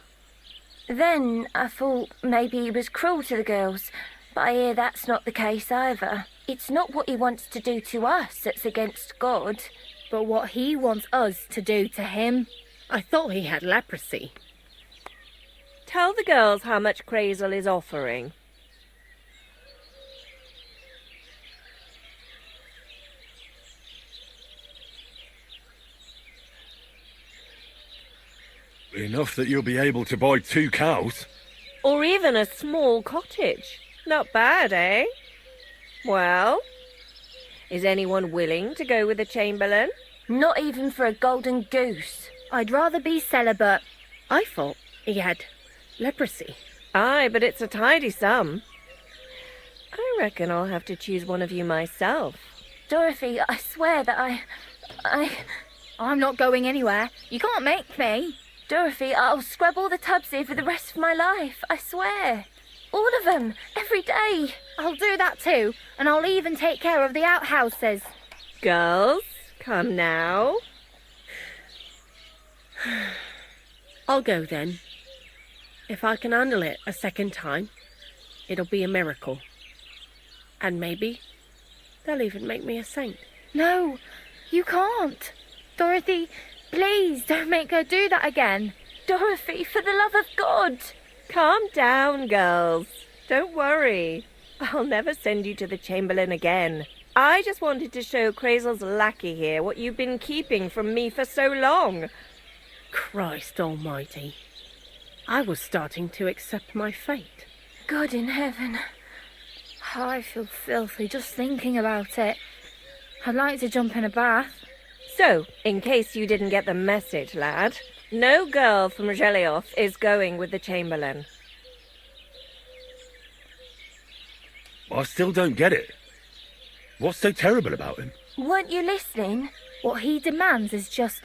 Then I thought maybe he was cruel to the girls, but I hear that's not the case either. It's not what he wants to do to us that's against God, but what he wants us to do to him. I thought he had leprosy. Tell the girls how much Crazel is offering. Enough that you'll be able to buy 2 cows. Or even a small cottage. Not bad, eh? Well, is anyone willing to go with the Chamberlain? Not even for a golden goose. I'd rather be celibate. I thought he had leprosy. Aye, but it's a tidy sum. I reckon I'll have to choose one of you myself. Dorothy, I swear that I'm not going anywhere. You can't make me. Dorothy, I'll scrub all the tubs here for the rest of my life, I swear. All of them, every day. I'll do that too, and I'll even take care of the outhouses. Girls, come now. I'll go then. If I can handle it a second time, it'll be a miracle. And maybe they'll even make me a saint. No, you can't. Dorothy, please don't make her do that again. Dorothy, for the love of God. Calm down, girls. Don't worry. I'll never send you to the Chamberlain again. I just wanted to show Crazel's lackey here what you've been keeping from me for so long. Christ almighty. I was starting to accept my fate. God in heaven. Oh, I feel filthy just thinking about it. I'd like to jump in a bath. So, in case you didn't get the message, lad, no girl from Zhelyov is going with the Chamberlain. I still don't get it. What's so terrible about him? Weren't you listening? What he demands is just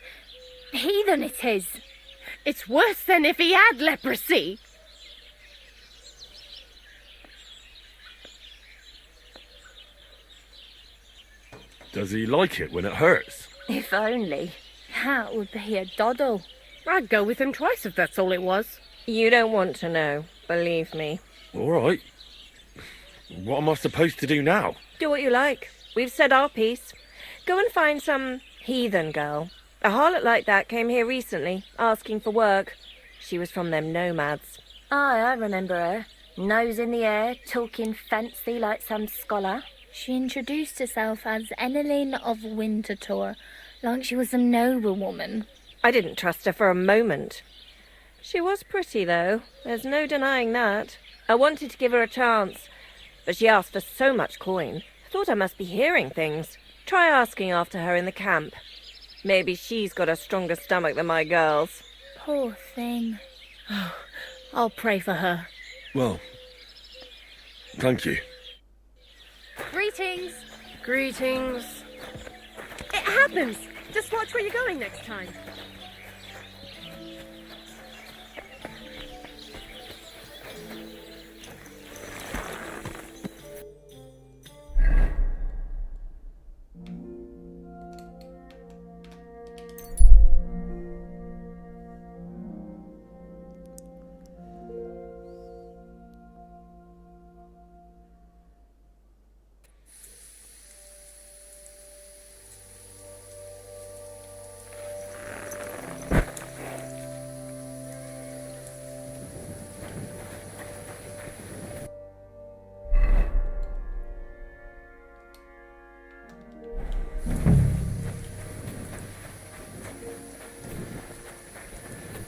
heathen, it is. It's worse than if he had leprosy. Does he like it when it hurts? If only. That would be a doddle. I'd go with him twice if that's all it was. You don't want to know, believe me. All right. What am I supposed to do now? Do what you like. We've said our piece. Go and find some heathen girl. A harlot like that came here recently, asking for work. She was from them nomads. Aye, I remember her. Nose in the air, talking fancy like some scholar. She introduced herself as Emmeline of Winterthur, like she was a noble woman. I didn't trust her for a moment. She was pretty, though. There's no denying that. I wanted to give her a chance, but she asked for so much coin. I thought I must be hearing things. Try asking after her in the camp. Maybe she's got a stronger stomach than my girls. Poor thing. I'll pray for her. Well, thank you. Greetings. Greetings. It happens. Just watch where you're going next time.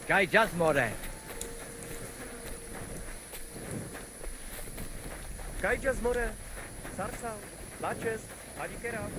Guy Jasmore. Guy Jasmore. Sarsa. Latches. Adikera.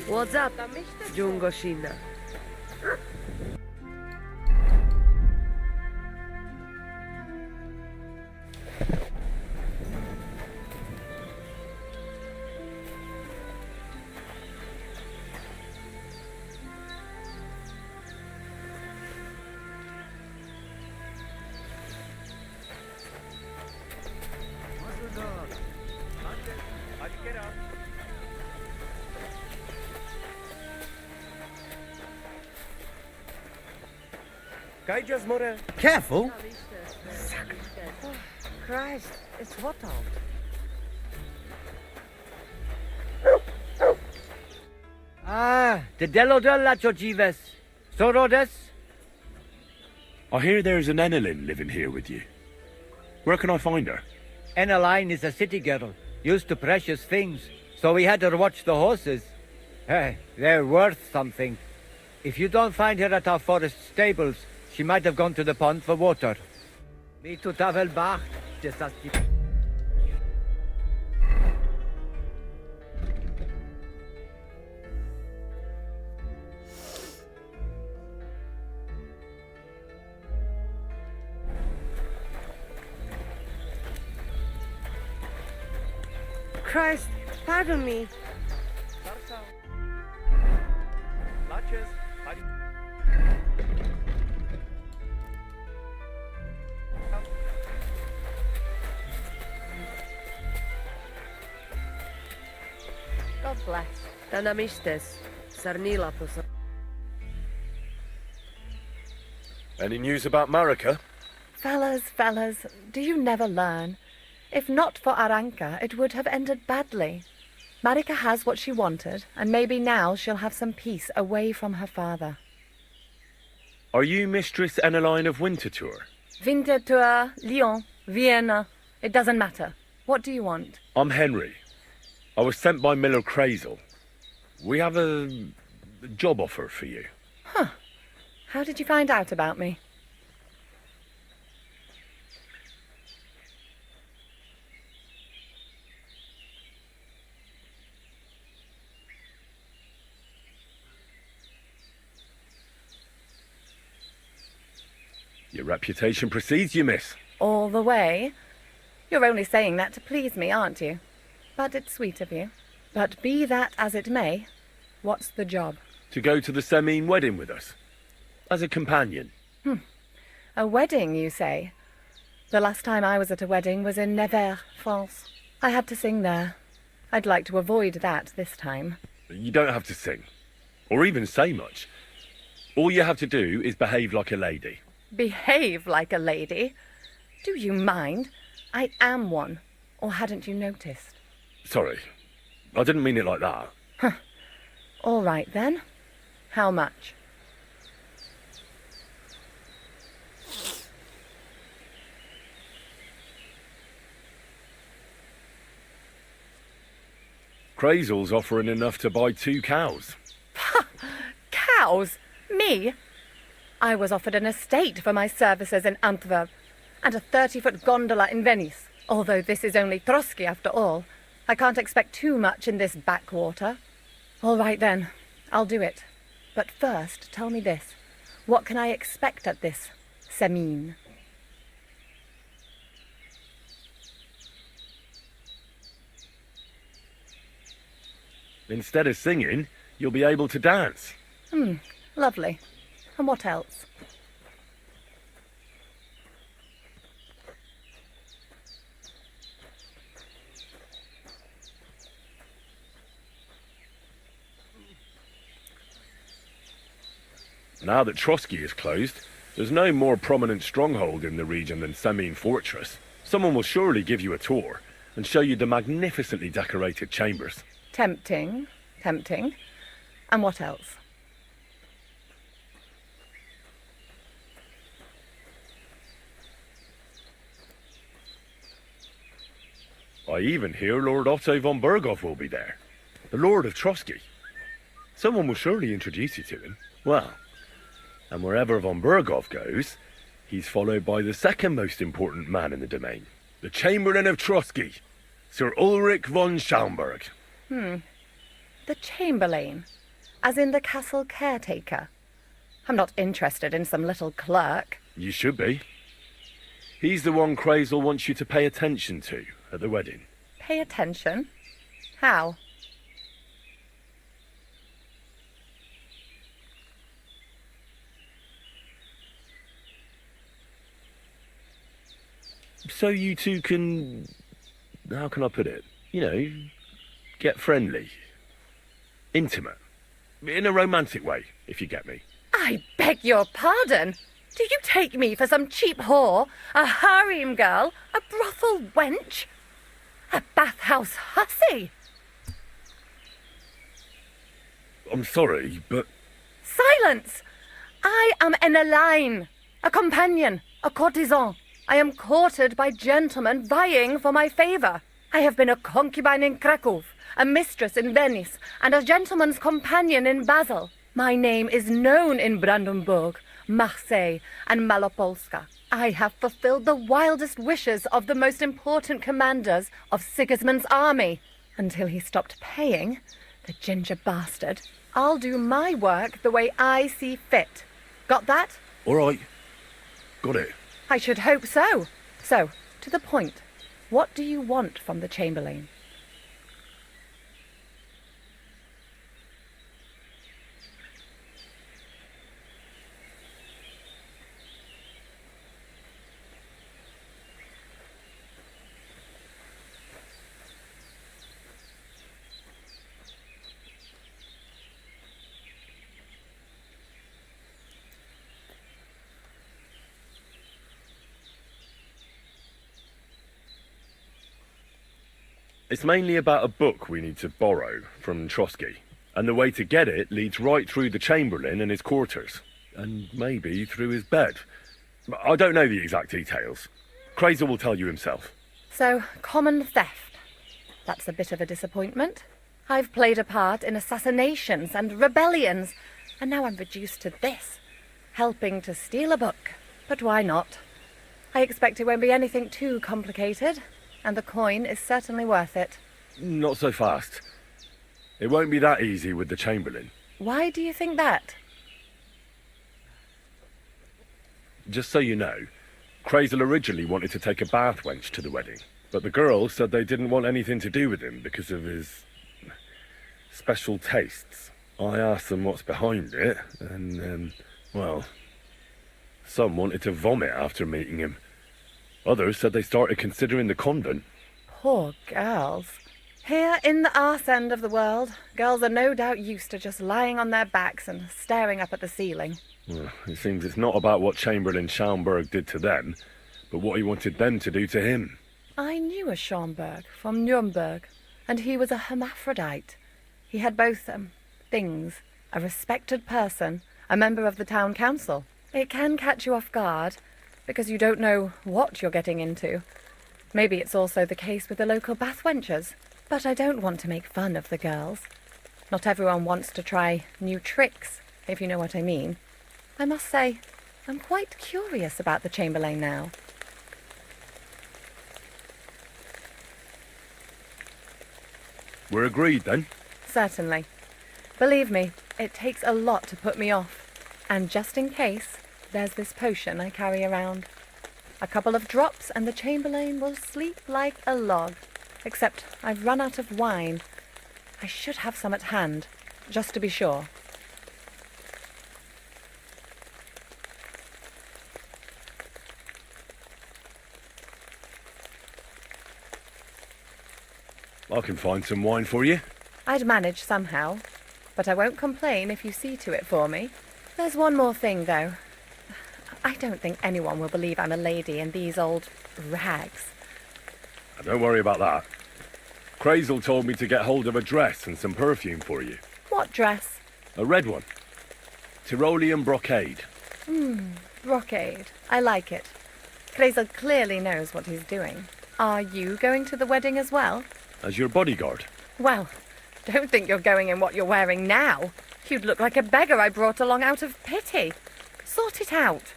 What's up, Jungoshina? Guy Jasmore. Careful. Christ, it's hot out. Ah, the delodol la chojives. Sorodes. I hear there's an Enelin living here with you. Where can I find her? Eneline is a city girl, used to precious things, so we had her watch the horses. Hey, they're worth something. If you don't find her at our forest stables, she might have gone to the pond for water. Me to travel back, just as you... Christ, pardon me. God bless. Tanamistes. Sarnila posa. Any news about Marika? Fellas, do you never learn? If not for Aranka, it would have ended badly. Marika has what she wanted, and maybe now she'll have some peace away from her father. Are you Mistress Eneline of Winterthur? Winterthur, Lyon, Vienna, it doesn't matter. What do you want? I'm Henry. I was sent by Miller Crazel. We have a job offer for you. Huh. How did you find out about me? Your reputation precedes you, miss. All the way? You're only saying that to please me, aren't you? But it's sweet of you. But be that as it may, what's the job? To go to the Semine wedding with us. As a companion. A wedding, you say? The last time I was at a wedding was in Nevers, France. I had to sing there. I'd like to avoid that this time. You don't have to sing. Or even say much. All you have to do is behave like a lady. Behave like a lady? Do you mind? I am one. Or hadn't you noticed? Sorry. I didn't mean it like that. All right, then. How much? Crazel's offering enough to buy 2 cows. Cows? Me? I was offered an estate for my services in Antwerp, and a 30-foot gondola in Venice. Although this is only Trotsky after all, I can't expect too much in this backwater. All right then, I'll do it. But first, tell me this. What can I expect at this Semine? Instead of singing, you'll be able to dance. Lovely. And what else? Now that Trotsky is closed, there's no more prominent stronghold in the region than Semine Fortress. Someone will surely give you a tour and show you the magnificently decorated chambers. Tempting. Tempting. And what else? I even hear Lord Otto von Berghoff will be there. The Lord of Trotsky. Someone will surely introduce you to him. Well, and wherever von Berghoff goes, he's followed by the second most important man in the domain. The Chamberlain of Trotsky, Sir Ulrich von Schaumburg. The Chamberlain? As in the castle caretaker? I'm not interested in some little clerk. You should be. He's the one Crazel wants you to pay attention to at the wedding. Pay attention? How? So you two can... how can I put it? You know, get friendly. Intimate. In a romantic way, if you get me. I beg your pardon. Do you take me for some cheap whore? A harem girl? A brothel wench? A bathhouse hussy? I'm sorry, but... Silence! I am an Elaine, a companion, a courtesan. I am courted by gentlemen vying for my favour. I have been a concubine in Krakow, a mistress in Venice, and a gentleman's companion in Basel. My name is known in Brandenburg, Marseille, and Malopolska. I have fulfilled the wildest wishes of the most important commanders of Sigismund's army. Until he stopped paying, the ginger bastard, I'll do my work the way I see fit. Got that? All right. Got it. I should hope so. So, to the point. What do you want from the Chamberlain? It's mainly about a book we need to borrow from Trotsky. And the way to get it leads right through the Chamberlain and his quarters. And maybe through his bed. I don't know the exact details. Crazel will tell you himself. So, common theft. That's a bit of a disappointment. I've played a part in assassinations and rebellions, and now I'm reduced to this. Helping to steal a book. But why not? I expect it won't be anything too complicated. And the coin is certainly worth it. Not so fast. It won't be that easy with the Chamberlain. Why do you think that? just so you know, Crazel originally wanted to take a bath wench to the wedding, but the girls said they didn't want anything to do with him because of his special tastes. I asked them what's behind it, and, well, some wanted to vomit after meeting him. Others said they started considering the convent. Poor girls. Here in the arse end of the world, girls are no doubt used to just lying on their backs and staring up at the ceiling. Well, it seems it's not about what Chamberlain Schaumburg did to them, but what he wanted them to do to him. I knew a Schaumburg from Nuremberg, and he was a hermaphrodite. He had both things, a respected person, a member of the town council. It can catch you off guard, because you don't know what you're getting into. Maybe it's also the case with the local bath wenchers. But I don't want to make fun of the girls. Not everyone wants to try new tricks, if you know what I mean. I must say, I'm quite curious about the Chamberlain now. We're agreed, then? Certainly. Believe me, it takes a lot to put me off. And just in case, there's this potion I carry around. A couple of drops and the Chamberlain will sleep like a log. Except I've run out of wine. I should have some at hand, just to be sure. I can find some wine for you. I'd manage somehow, but I won't complain if you see to it for me. There's one more thing, though. I don't think anyone will believe I'm a lady in these old rags. Don't worry about that. Crazel told me to get hold of a dress and some perfume for you. What dress? A red one. Tyrolean brocade. Brocade. I like it. Crazel clearly knows what he's doing. Are you going to the wedding as well? As your bodyguard. Well, don't think you're going in what you're wearing now. You'd look like a beggar I brought along out of pity. Sort it out.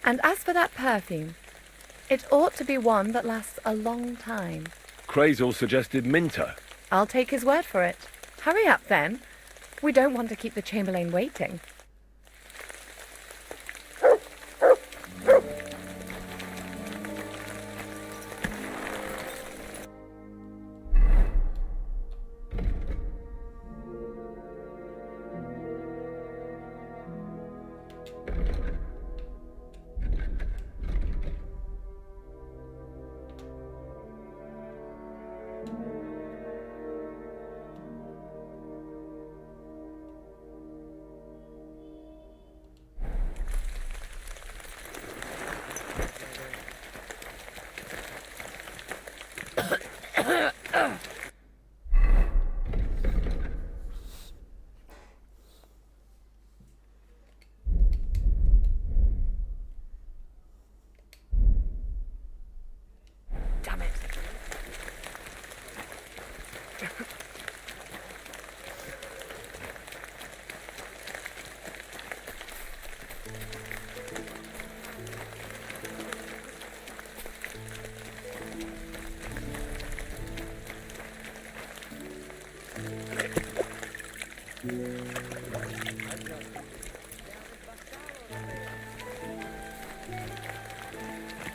And as for that perfume, it ought to be one that lasts a long time. Crazel suggested Minter. I'll take his word for it. Hurry up, then. We don't want to keep the Chamberlain waiting.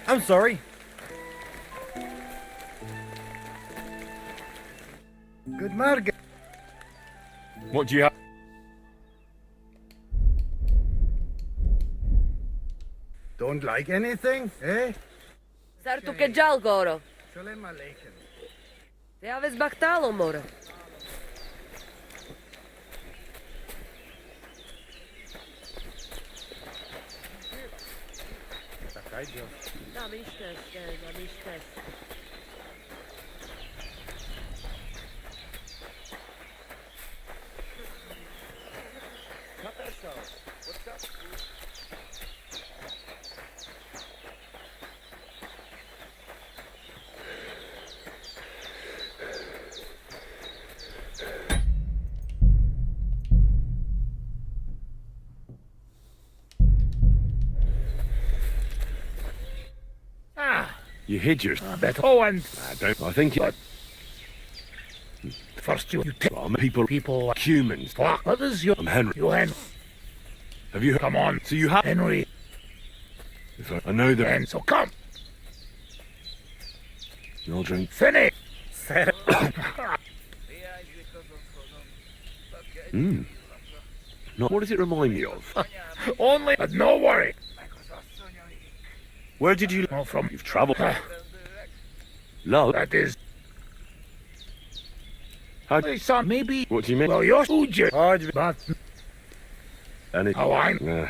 I'm sorry. Good morning. What do you have? Don't like anything, eh? Sartu ke gjall, Goro. Salam alaikum. Te aves baktalo, Moro. Da, miștesc. You hid yours. I think you... First you People like humans. Others you... I'm Henry. You Henry. Have you... Come on. So you have... Henry. I know the And so come, I'll drink. finish. What does it remind me of? Only, but no worry. Where did you From You've travelled. love, that is. How Hey, son, maybe. What do you mean? Well, you're Uji. But Any how I.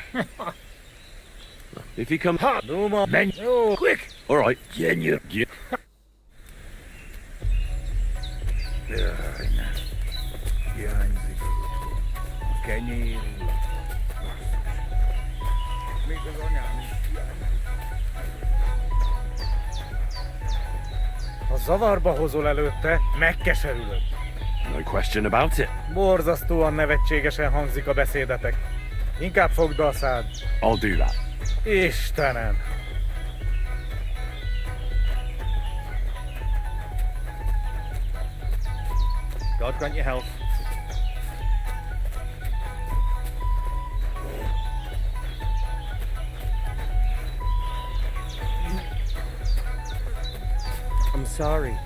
If you come No more. Men. Oh, quick. all right. Can you? Yeah. Ha zavarba hozol előtte, megkeserülök. No question about it. Borzasztóan nevetségesen hangzik a beszédetek. Inkább fogd be a szád. I'll do that. Istenem! God grant you health. I'm sorry.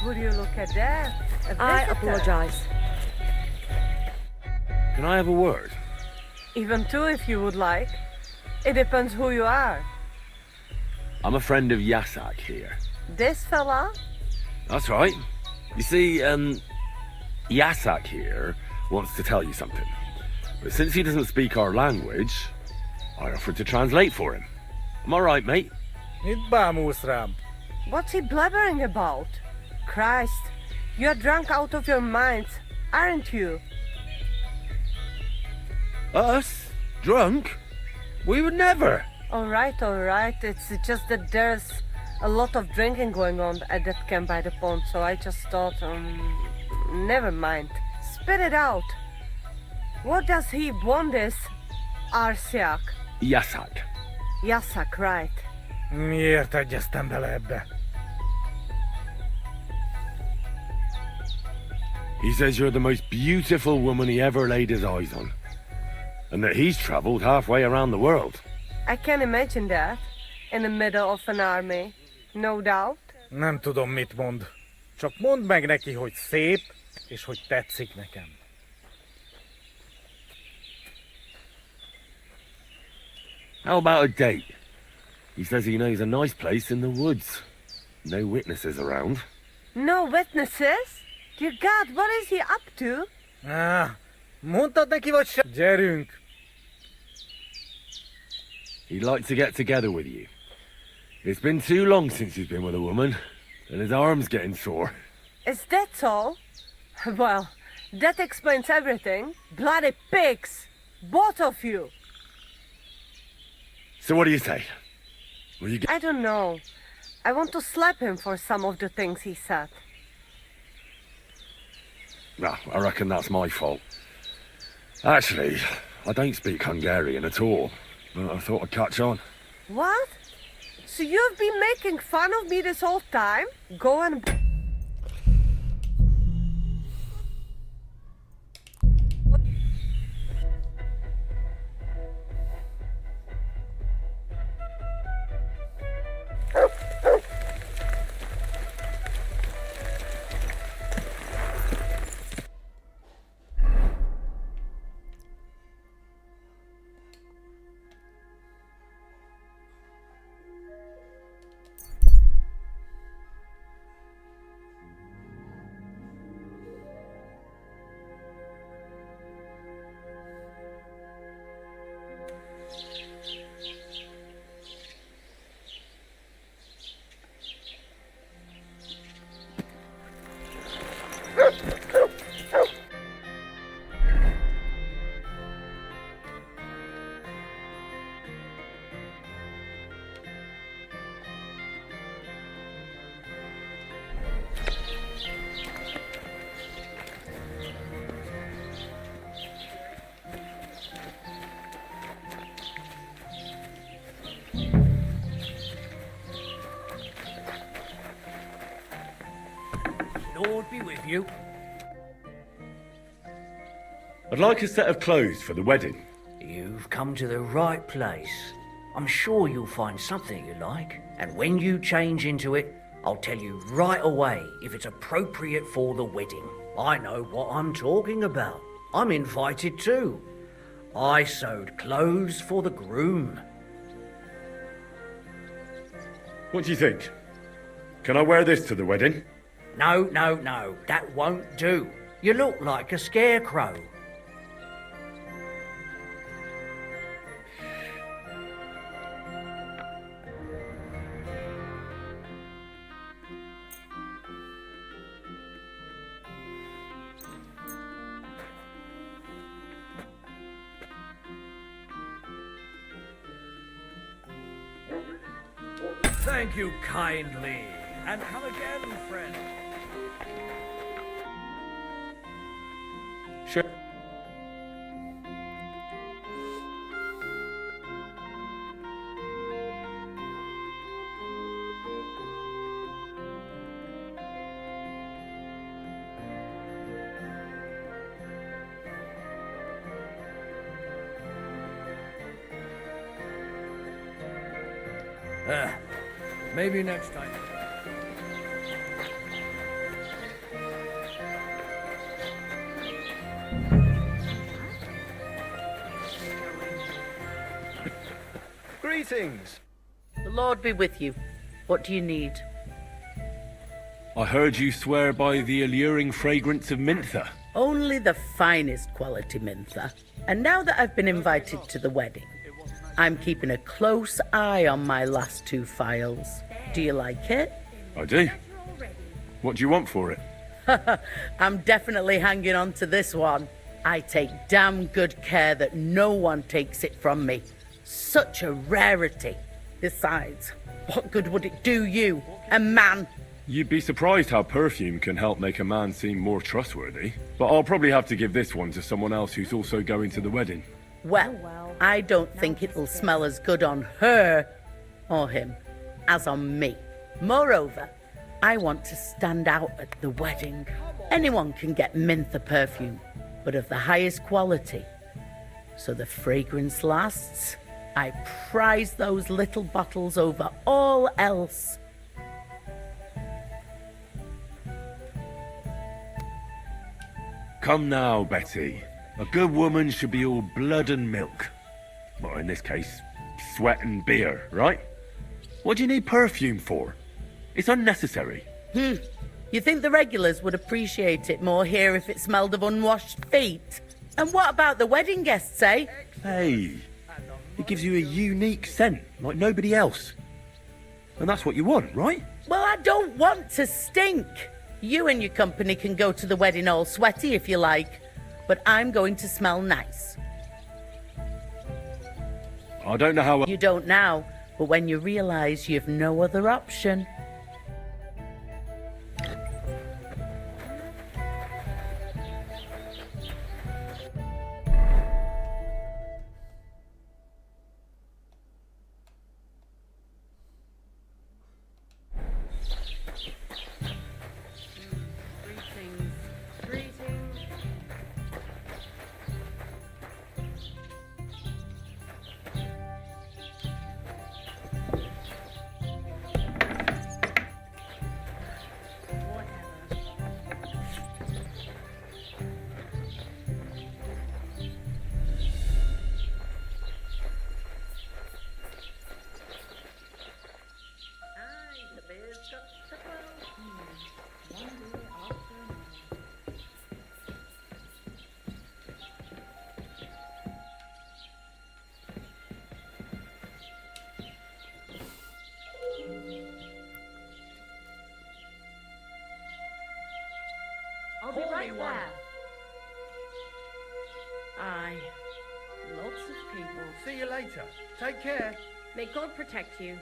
Would you look at that? I apologize. Can I have a word? Even two if you would like. It depends who you are. I'm a friend of Yasak here. This fella? That's right. You see, Yasak here wants to tell you something. But since he doesn't speak our language, I offered to translate for him. Am I right, mate? Mit bámulsz rám? What's he blabbering about? Christ, you're drunk out of your minds, aren't you? Us? Drunk? We would never. All right. It's just that there's a lot of drinking going on at that camp by the pond, so I just thought, never mind. Spit it out. What does he want this Arsiak? Yasak. Yasak, right. Miért egyeztem bele ebbe? He says you're the most beautiful woman he ever laid his eyes on. And that he's travelled halfway around the world. I can imagine that. In the middle of an army. No doubt. Nem tudom, mit mond. Csak mondd meg neki, hogy szép, és hogy tetszik nekem. How about a date? He says he knows a nice place in the woods. No witnesses around. No witnesses? Dear God, what is he up to? Mondtad neki, vagy se? Gyerünk! He'd like to get together with you. It's been too long since he's been with a woman, and his arm's getting sore. Is that all? Well, that explains everything. Bloody pigs! Both of you! So what do you say? Will you I don't know. I want to slap him for some of the things he said. Well, I reckon that's my fault. Actually, I don't speak Hungarian at all, but I thought I'd catch on. What? So you've been making fun of me this whole time? Go and... Lord be with you. I'd like a set of clothes for the wedding. You've come to the right place. I'm sure you'll find something you like, and when you change into it, I'll tell you right away if it's appropriate for the wedding. I know what I'm talking about. I'm invited too. I sewed clothes for the groom. What do you think? Can I wear this to the wedding? No, that won't do. You look like a scarecrow. Thank you kindly. And come again, friend. Sure. Maybe next time. Greetings. The Lord be with you. What do you need? I heard you swear by the alluring fragrance of Mintha. Only the finest quality Mintha. And now that I've been invited to the wedding, I'm keeping a close eye on my last 2 files. Do you like it? I do. What do you want for it? I'm definitely hanging on to this one. I take damn good care that no one takes it from me. Such a rarity. Besides, what good would it do you, a man? You'd be surprised how perfume can help make a man seem more trustworthy. But I'll probably have to give this one to someone else who's also going to the wedding. Well, I don't think it'll smell as good on her or him as on me. Moreover, I want to stand out at the wedding. Anyone can get Mintha perfume, but of the highest quality. So the fragrance lasts. I prize those little bottles over all else. Come now, Betty. A good woman should be all blood and milk. Well, in this case, sweat and beer, right? What do you need perfume for? It's unnecessary. You think the regulars would appreciate it more here if it smelled of unwashed feet? And what about the wedding guests, eh? Hey, it gives you a unique scent, like nobody else. And that's what you want, right? Well, I don't want to stink. You and your company can go to the wedding all sweaty if you like, but I'm going to smell nice. I don't know how... You don't now, but when you realise you've no other option. I'll be right there. Aye. Lots of people. See you later. Take care. May God protect you.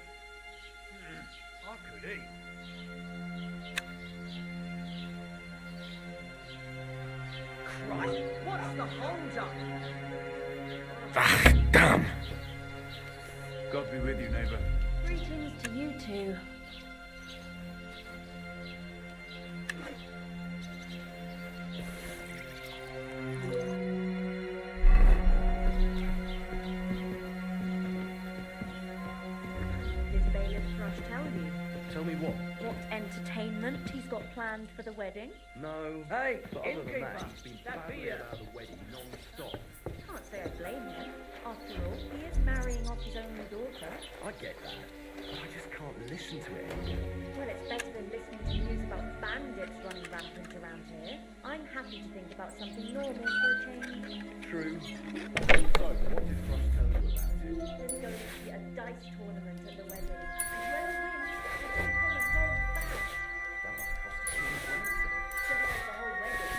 I could eat. Christ, what's the hold-up? Ah, damn! God be with you, neighbour. Greetings to you two. that he's got planned for the wedding? No. Hey, but other than that, innkeeper, he's been that babbling beer. about the wedding non-stop. Can't say I blame him. After all, he is marrying off his only daughter. I get that, but I just can't listen to it. Well, it's better than listening to news about bandits running rampant around here. I'm happy to think about something normal for a change. True. So, what did Frost tell you about it? There's going to be a dice tournament at the wedding, and whoever wins will take home a gold badge. That must cost a huge ransom. Just like the whole wedding.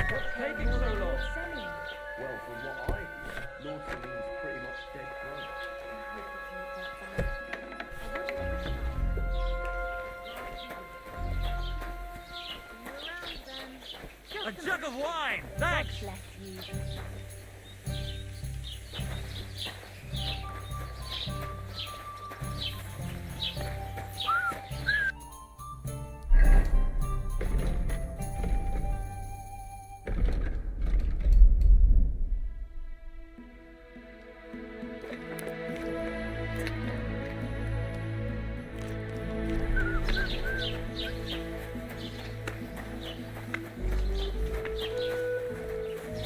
What's taking so long? Semi. Well, from what I hear, Lord Salim's pretty much dead broke. I hope it's not that bad. I would like to A jug of wine, thanks. God bless you.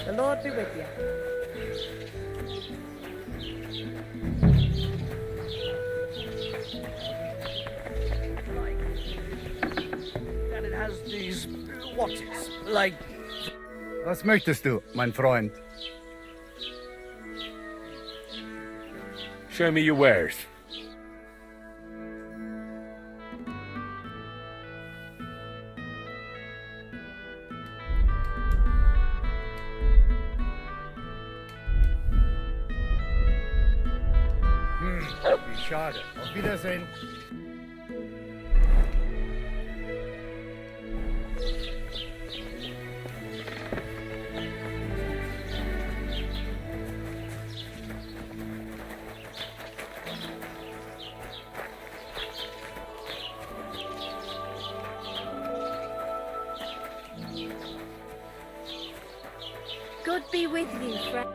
The Lord be with you. And it has these watches, like... Was möchtest du, mein Freund? Show me your wares. Wie schade. Auf Wiedersehen. God be with you, friend.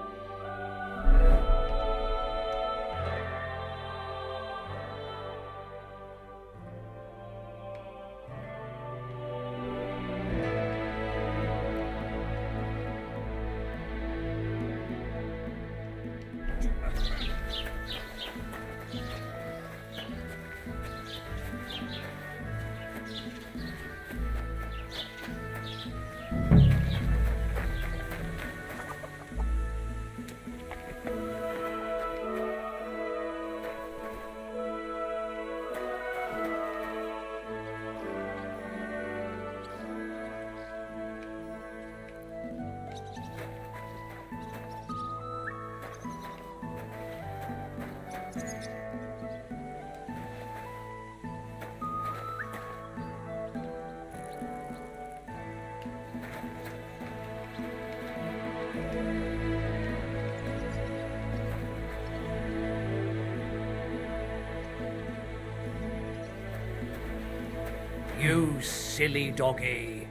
You silly doggy.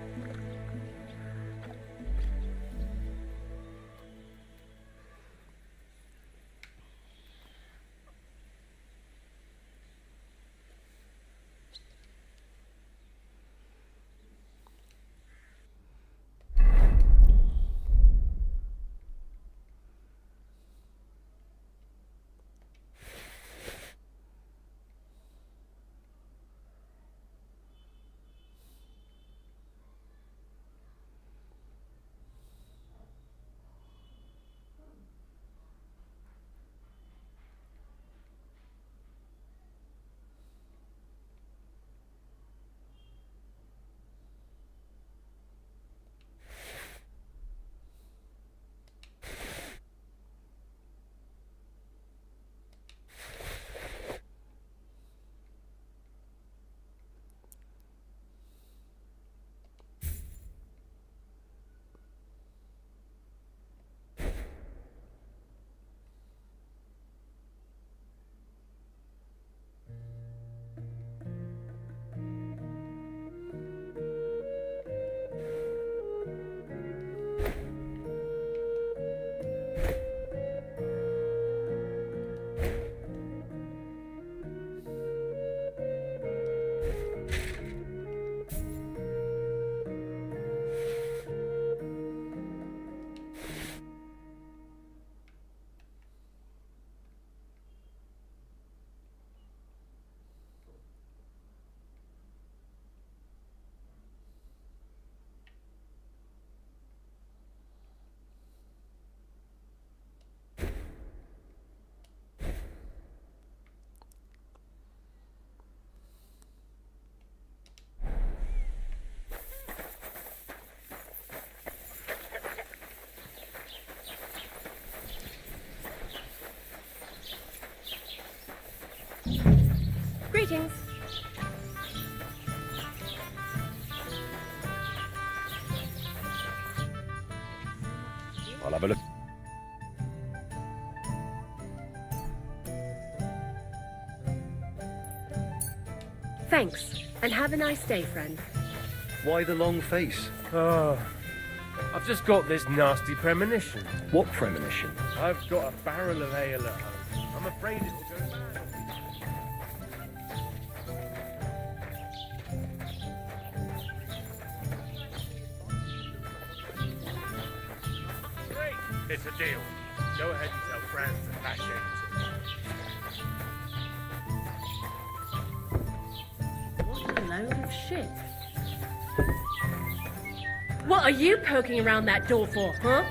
Greetings. I'll have a look. Thanks, and have a nice day, friend. Why the long face? Oh, I've just got this nasty premonition. What premonition? I've got a barrel of ale at home. I'm afraid it will go bad. Great, it's a deal. Go ahead and tell Franz to lash into. What a load of shit. What are you poking around that door for, huh?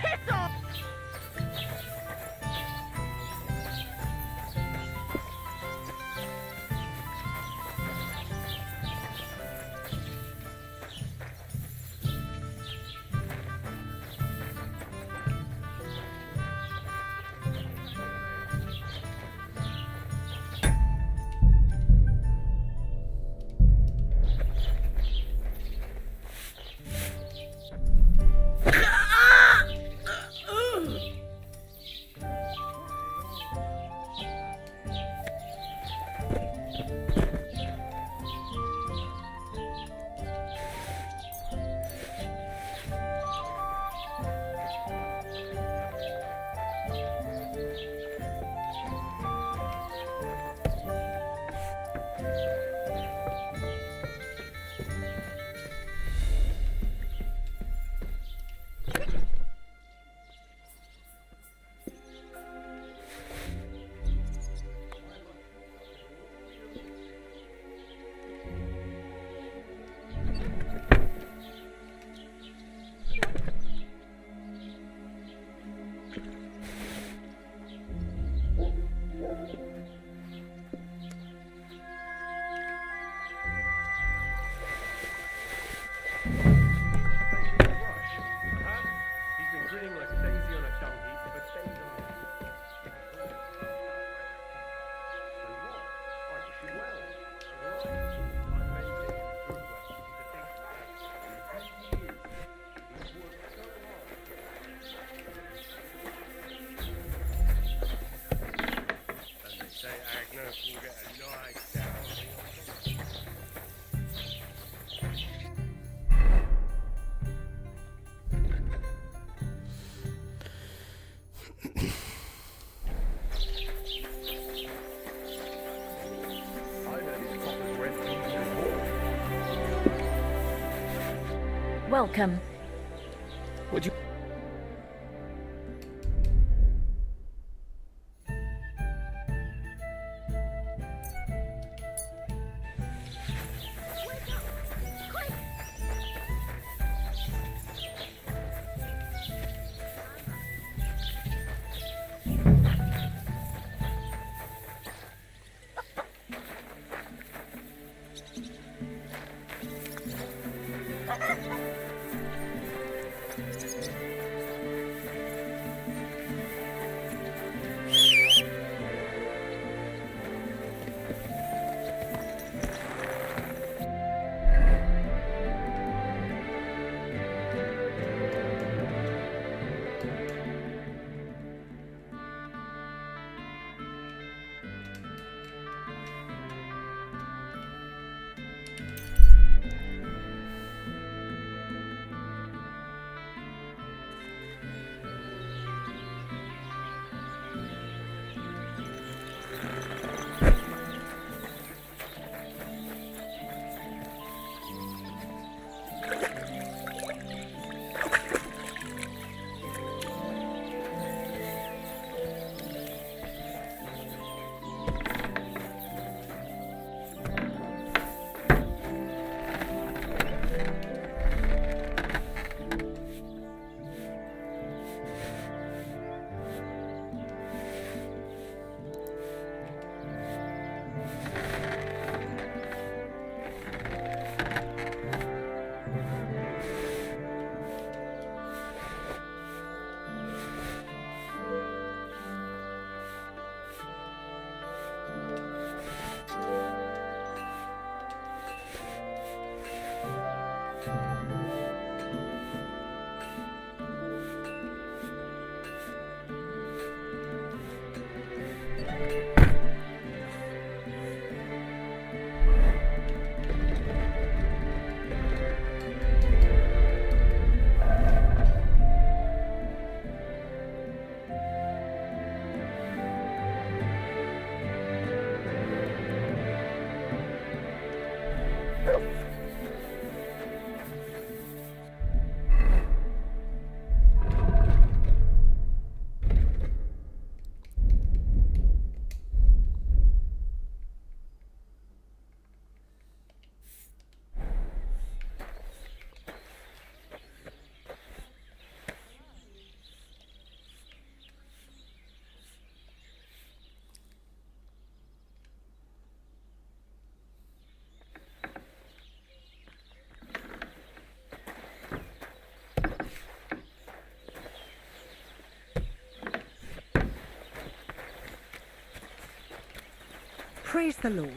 Piss off! Welcome. Would you... Praise the Lord.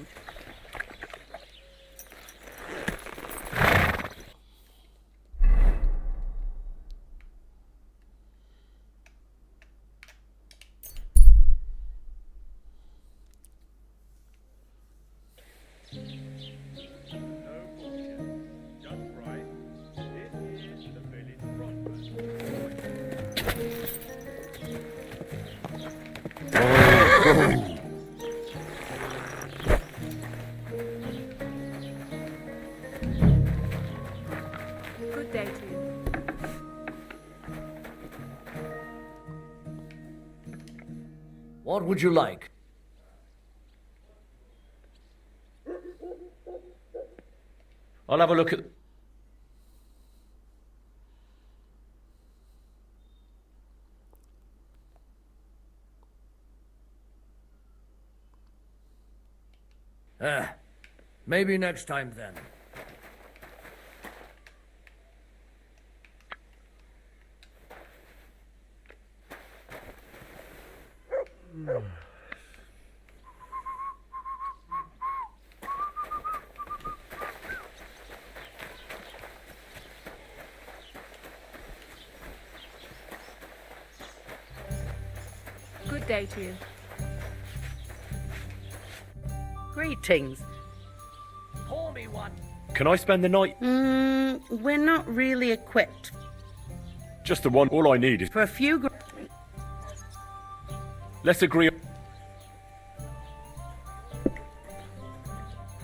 Good day to you. What would you like? I'll have a look at... Maybe next time then. Good day to you. Greetings. Pour me one. Can I spend the night? We're not really equipped. Just the one. All I need is... For a few... Let's agree...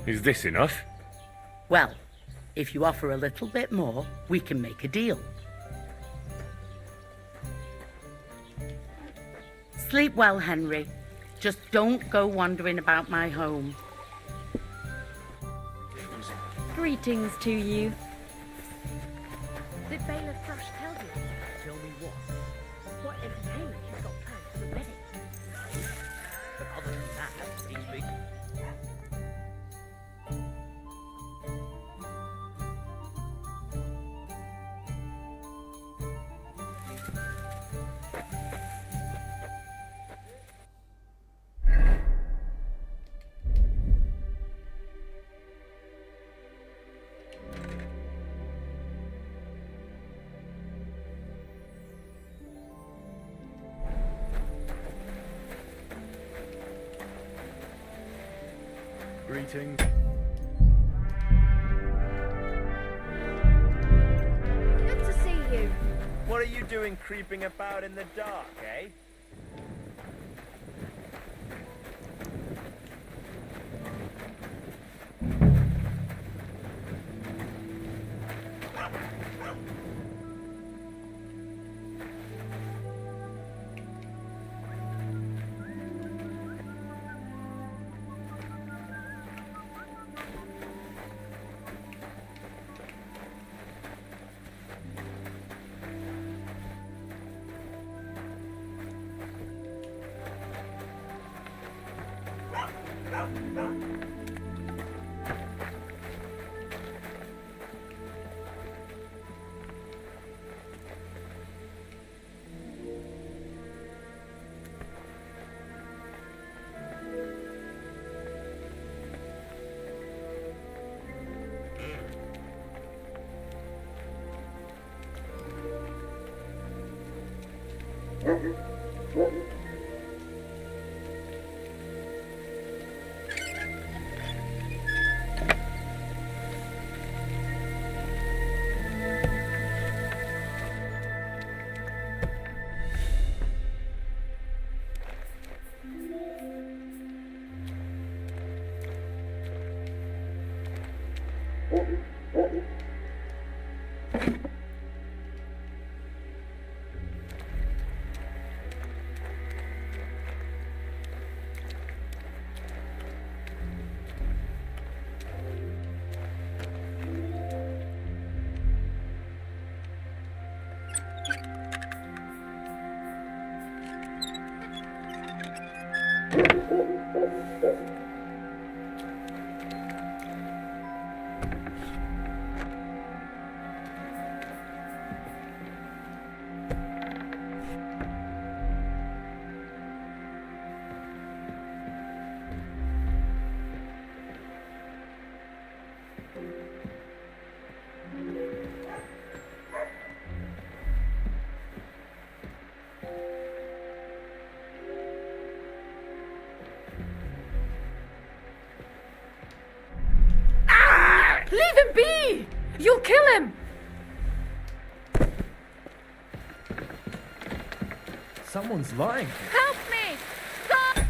Is this enough? Well, if you offer a little bit more, we can make a deal. Sleep well, Henry. Just don't go wandering about my home. Greetings to you. Did Bailiff Thrush tell you? Tell me what? What entertainment he's got planned for the wedding? But other than that, he's big. Greetings. Good to see you. What are you doing creeping about in the dark, eh? be? You'll kill him! Someone's lying. Help me! Stop!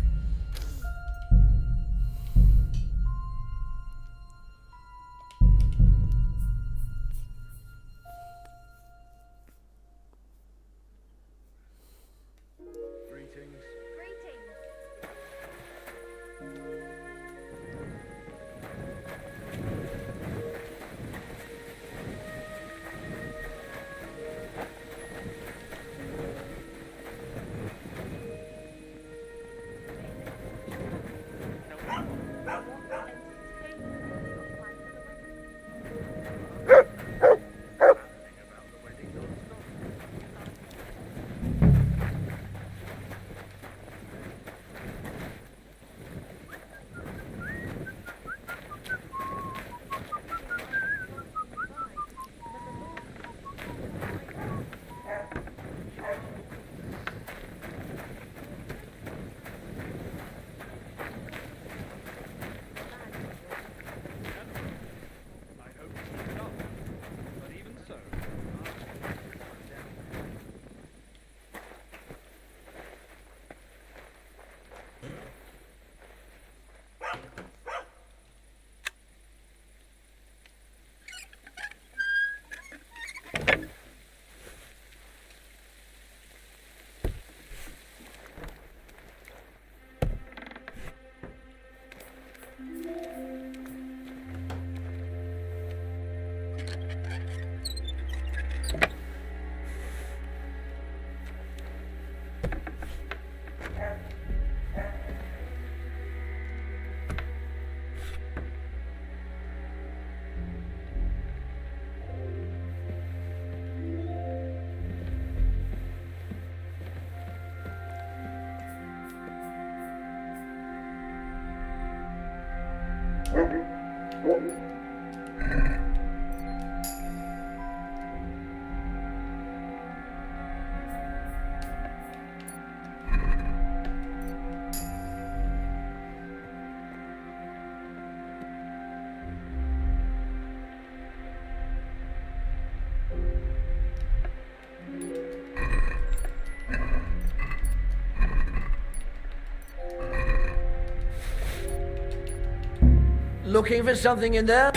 Looking for something in there?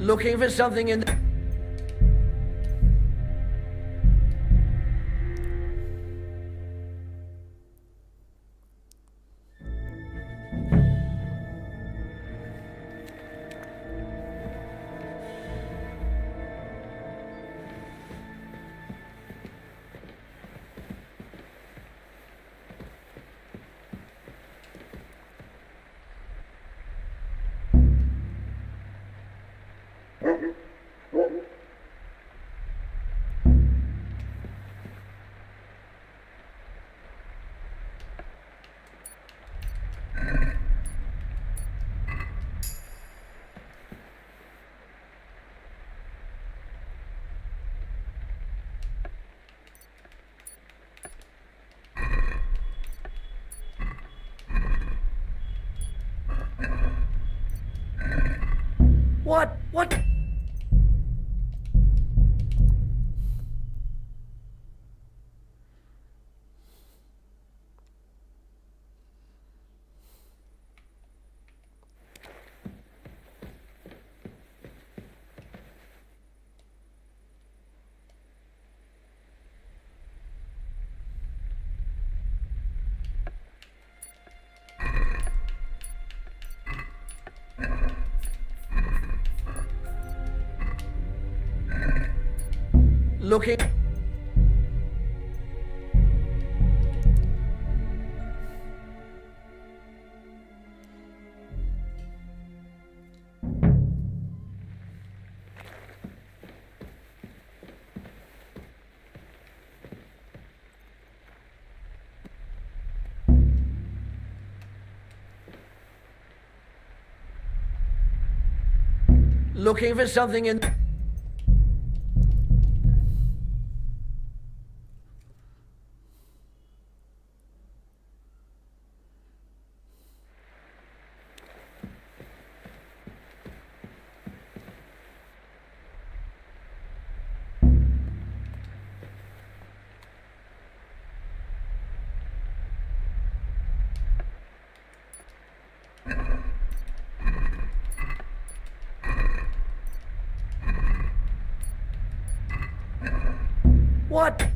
Looking for something in the... What? Looking... Looking for something in... What?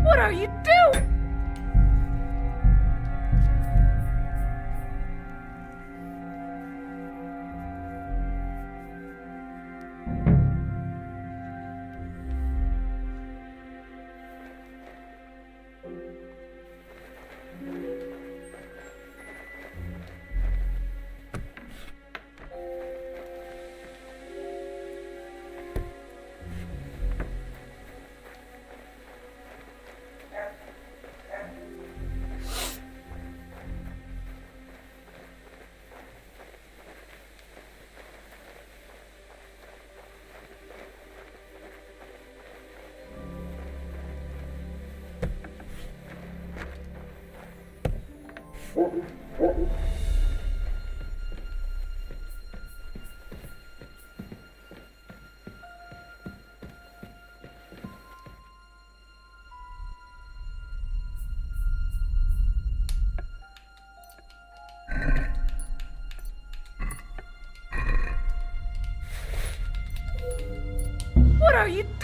What are you doing? What are you doing?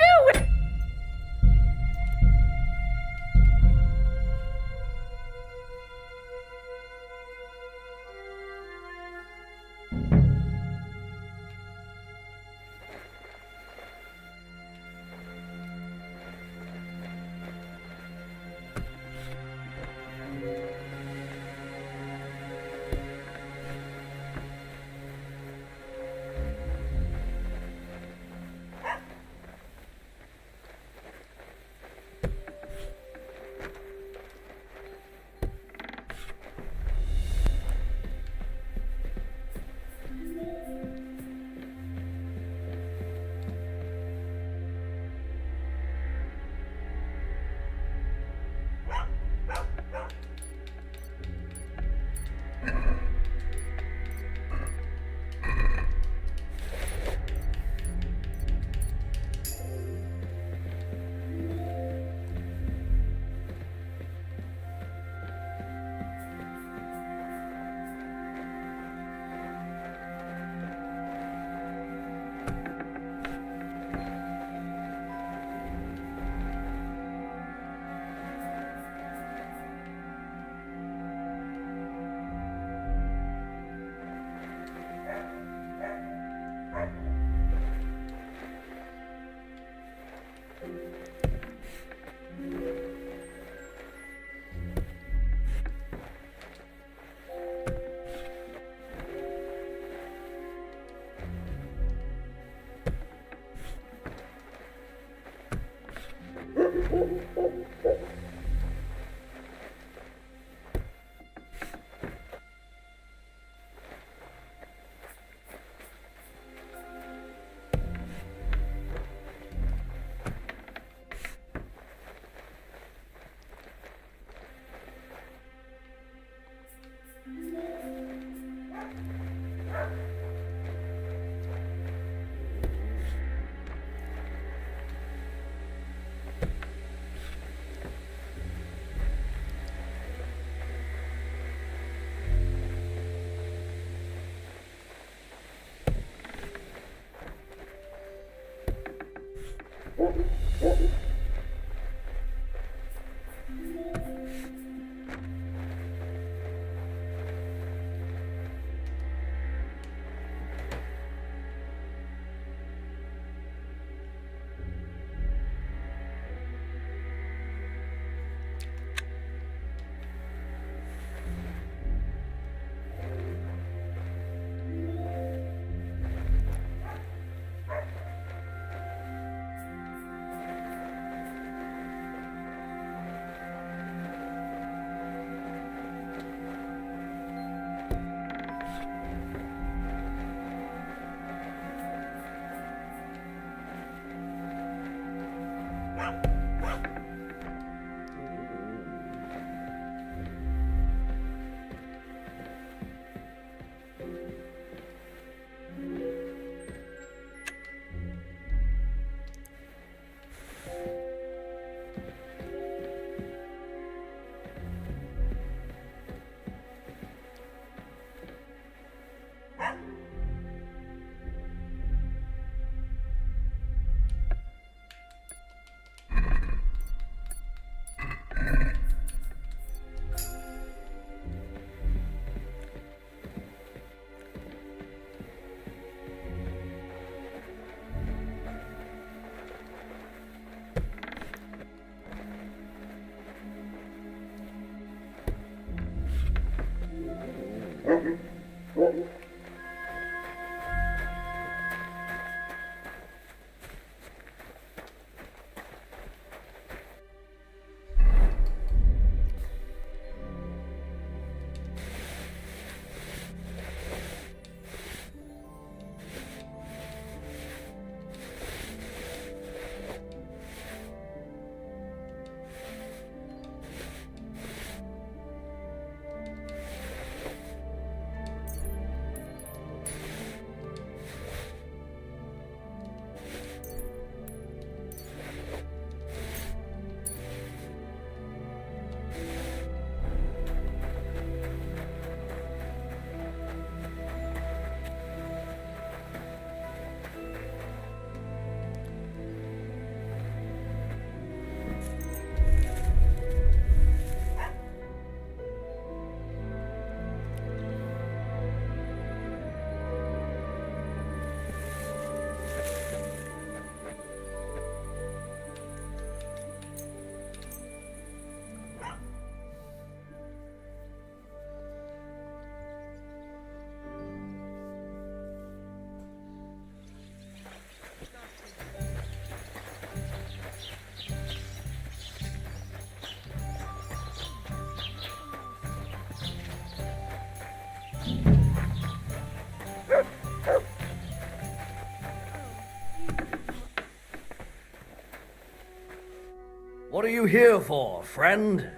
What are you here for, friend?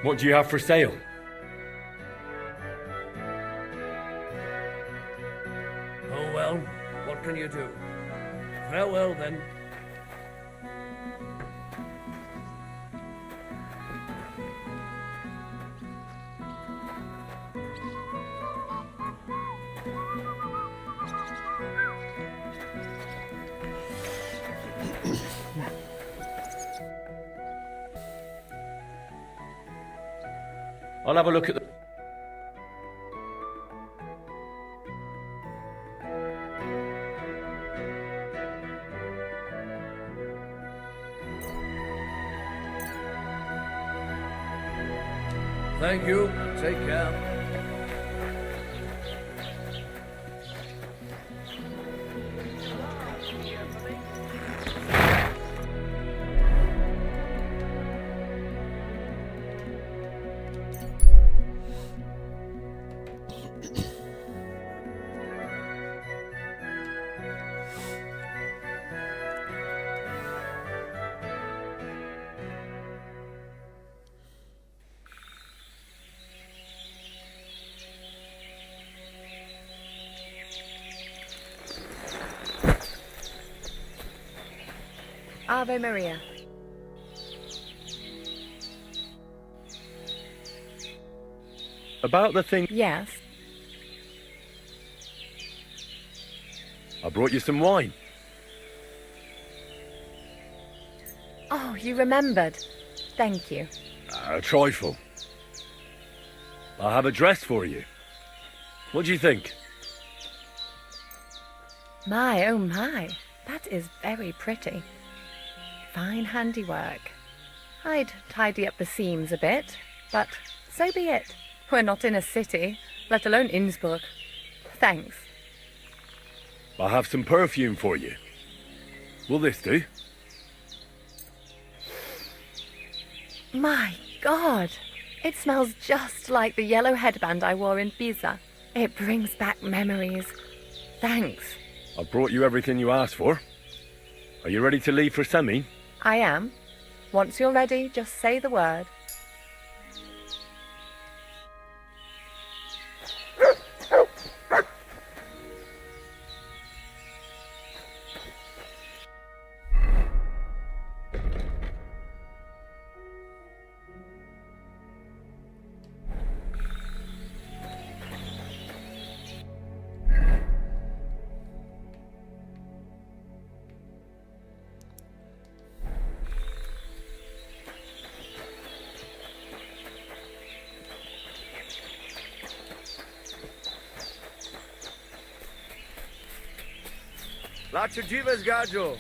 What do you have for sale? Oh well, what can you do? Farewell then. I'll have a look at the... Thank you. Take care. Ave Maria. About the thing... Yes. brought you some wine. Oh, you remembered. Thank you. A trifle. I have a dress for you. What do you think? My, oh my. That is very pretty. Fine handiwork. I'd tidy up the seams a bit, but so be it. We're not in a city, let alone Innsbruck. Thanks. I have some perfume for you. Will this do? My God! It smells just like the yellow headband I wore in Pisa. It brings back memories. Thanks. I've brought you everything you asked for. Are you ready to leave for Semi? I am. Once you're ready, just say the word. Lacie dziwę z gadziu.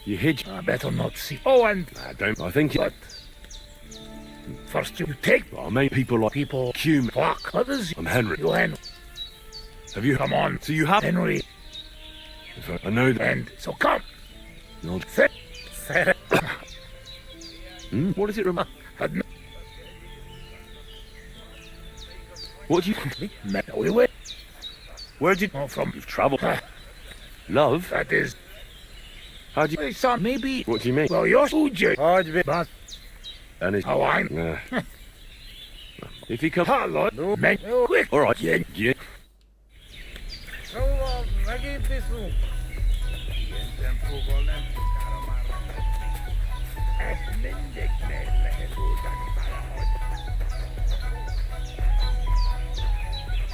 You hid. I better not see. Oh, and I don't. I think it. First you take. I made people like people. Hume. Fuck. Others. I'm Henry. You Henry. Have you? Come on. So you have Henry. I know that. And so come. No. Say. What does it remind? What do you? We went. Where'd you come from? You've travelled. Love. That is. How'd you? Hey, son, maybe. What do you mean? Well, you're Uji. But. And it's. Oh, I'm. If you come. Hello. No, man. Quick. All right. Yeah. Yeah. So, nagib this room.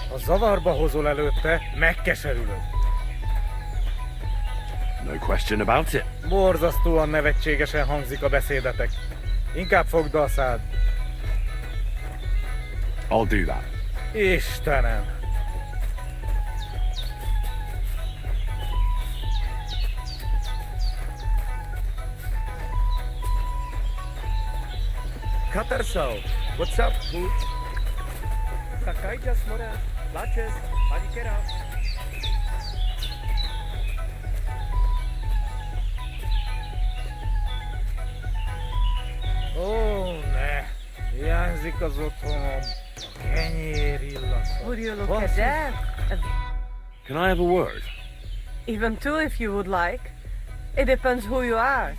Ha zavarba hozol előtte, megkeserülöd. No question about it. Borzasztóan nevetségesen hangzik a beszédetek. Inkább fogd a szád. I'll do that. Istenem! Katarso, what's up, food? Kakajcia smora, laches, panikera. Ó, ne! Hiányzik az otthonom. Kenyér illata. Would you look at that? Can I have a word? Even two if you would like. It depends who you are.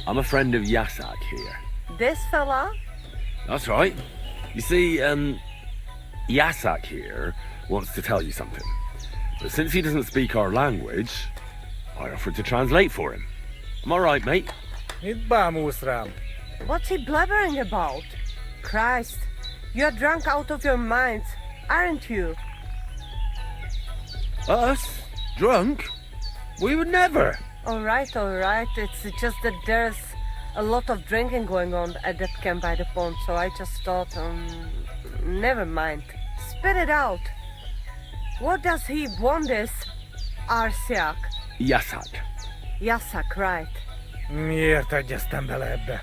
I'm a friend of Yasak here. This fella? That's right. You see, Yasak here wants to tell you something. But since he doesn't speak our language, I offered to translate for him. Am I right, mate? Mit bámulsz rám? What's he blabbering about? Christ, you're drunk out of your minds, aren't you? Us? Drunk? We would never. All right. It's just that there's a lot of drinking going on at that camp by the pond, so I just thought, never mind. Spit it out. What does he want this Arsiak? Yasak. Yasak, right. Miért egyeztem bele ebbe?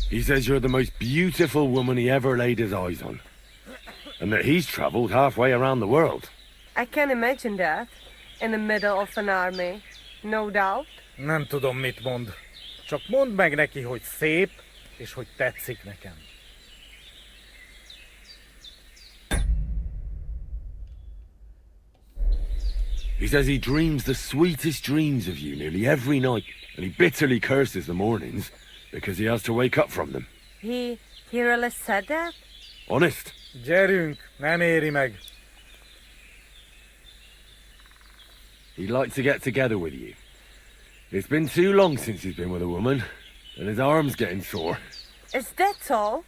He says you're the most beautiful woman he ever laid his eyes on. And that he's travelled halfway around the world. I can imagine that. In the middle of an army. No doubt. Nem tudom, mit mond. Csak mondd meg neki, hogy szép, és hogy tetszik nekem. He says he dreams the sweetest dreams of you nearly every night, and he bitterly curses the mornings because he has to wake up from them. He really said that? Honest. Gyerünk, nem éri meg. He'd like to get together with you. It's been too long since he's been with a woman, and his arm's getting sore. Is that all?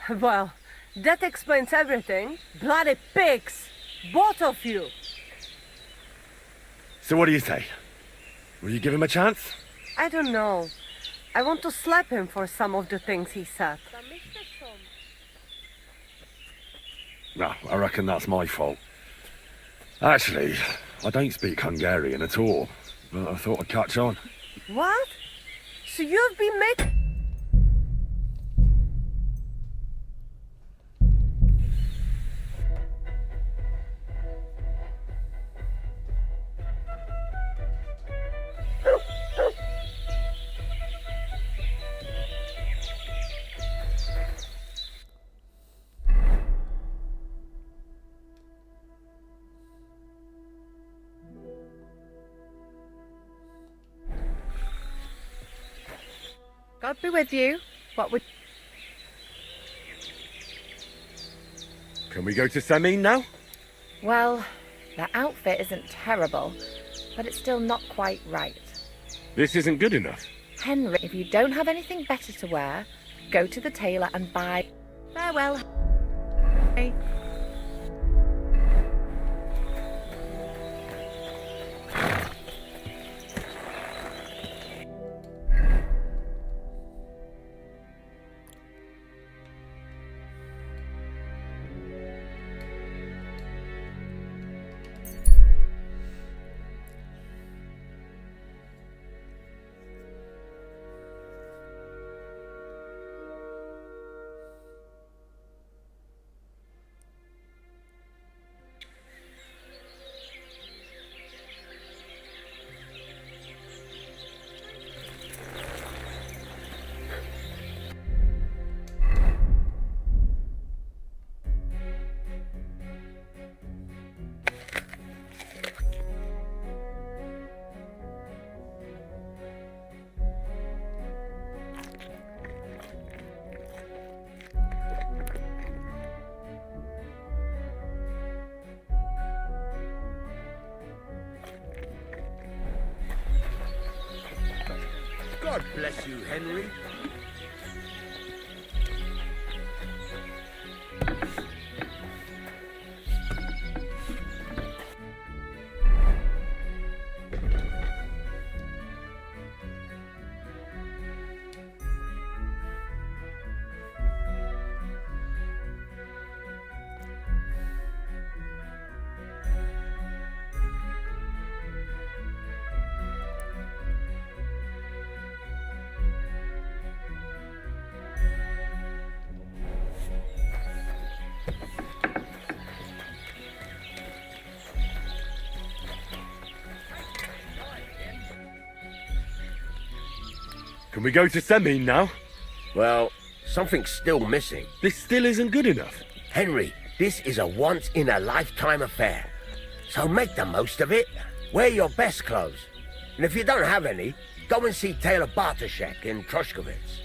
Well, that explains everything. Bloody pigs! Both of you! So what do you say? Will you give him a chance? I don't know. I want to slap him for some of the things he said. No, I reckon that's my fault. Actually, I don't speak Hungarian at all, but I thought I'd catch on. What? So you've been making... God be with you. What would... Can we go to Semine now? Well, the outfit isn't terrible, but it's still not quite right. This isn't good enough. Henry, if you don't have anything better to wear, go to the tailor and buy... Farewell. Hey. God bless you, Henry. Can we go to Semine now? Well, something's still missing. This still isn't good enough. Henry, this is a once-in-a-lifetime affair. So make the most of it. Wear your best clothes. And if you don't have any, go and see Taylor Bartoszek in Troshkovitz.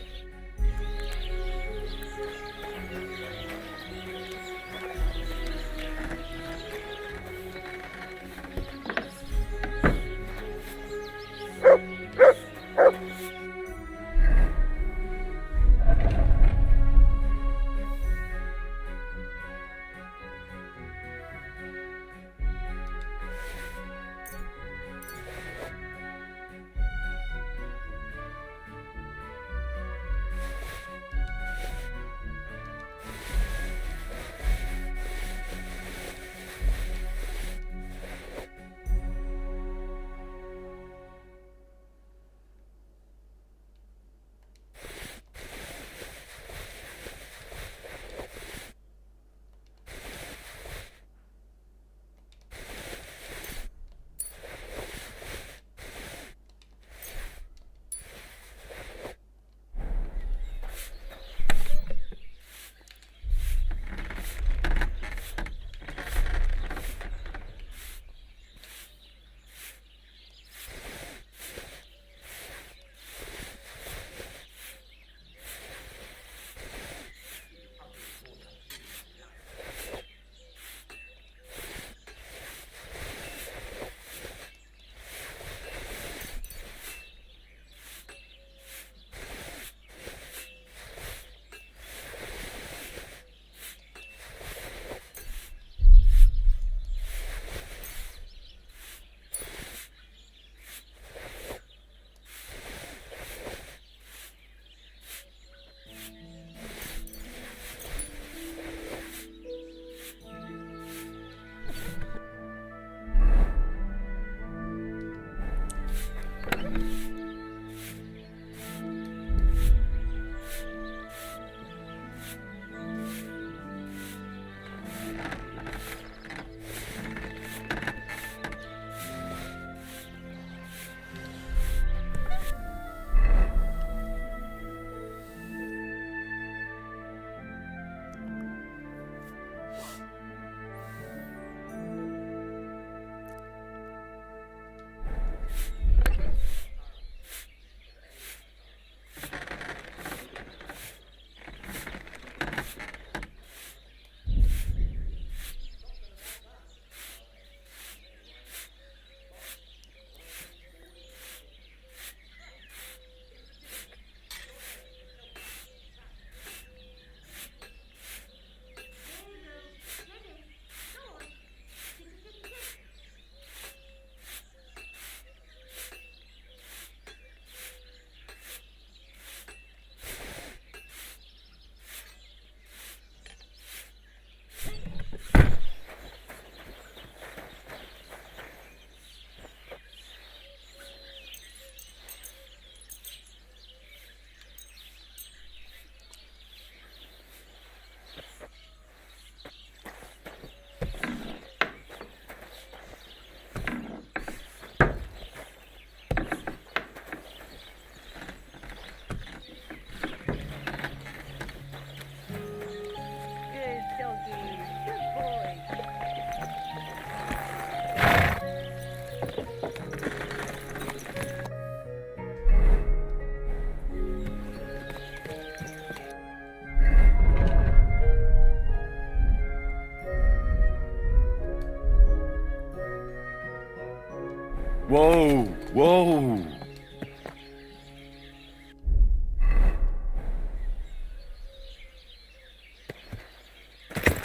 Whoa, whoa.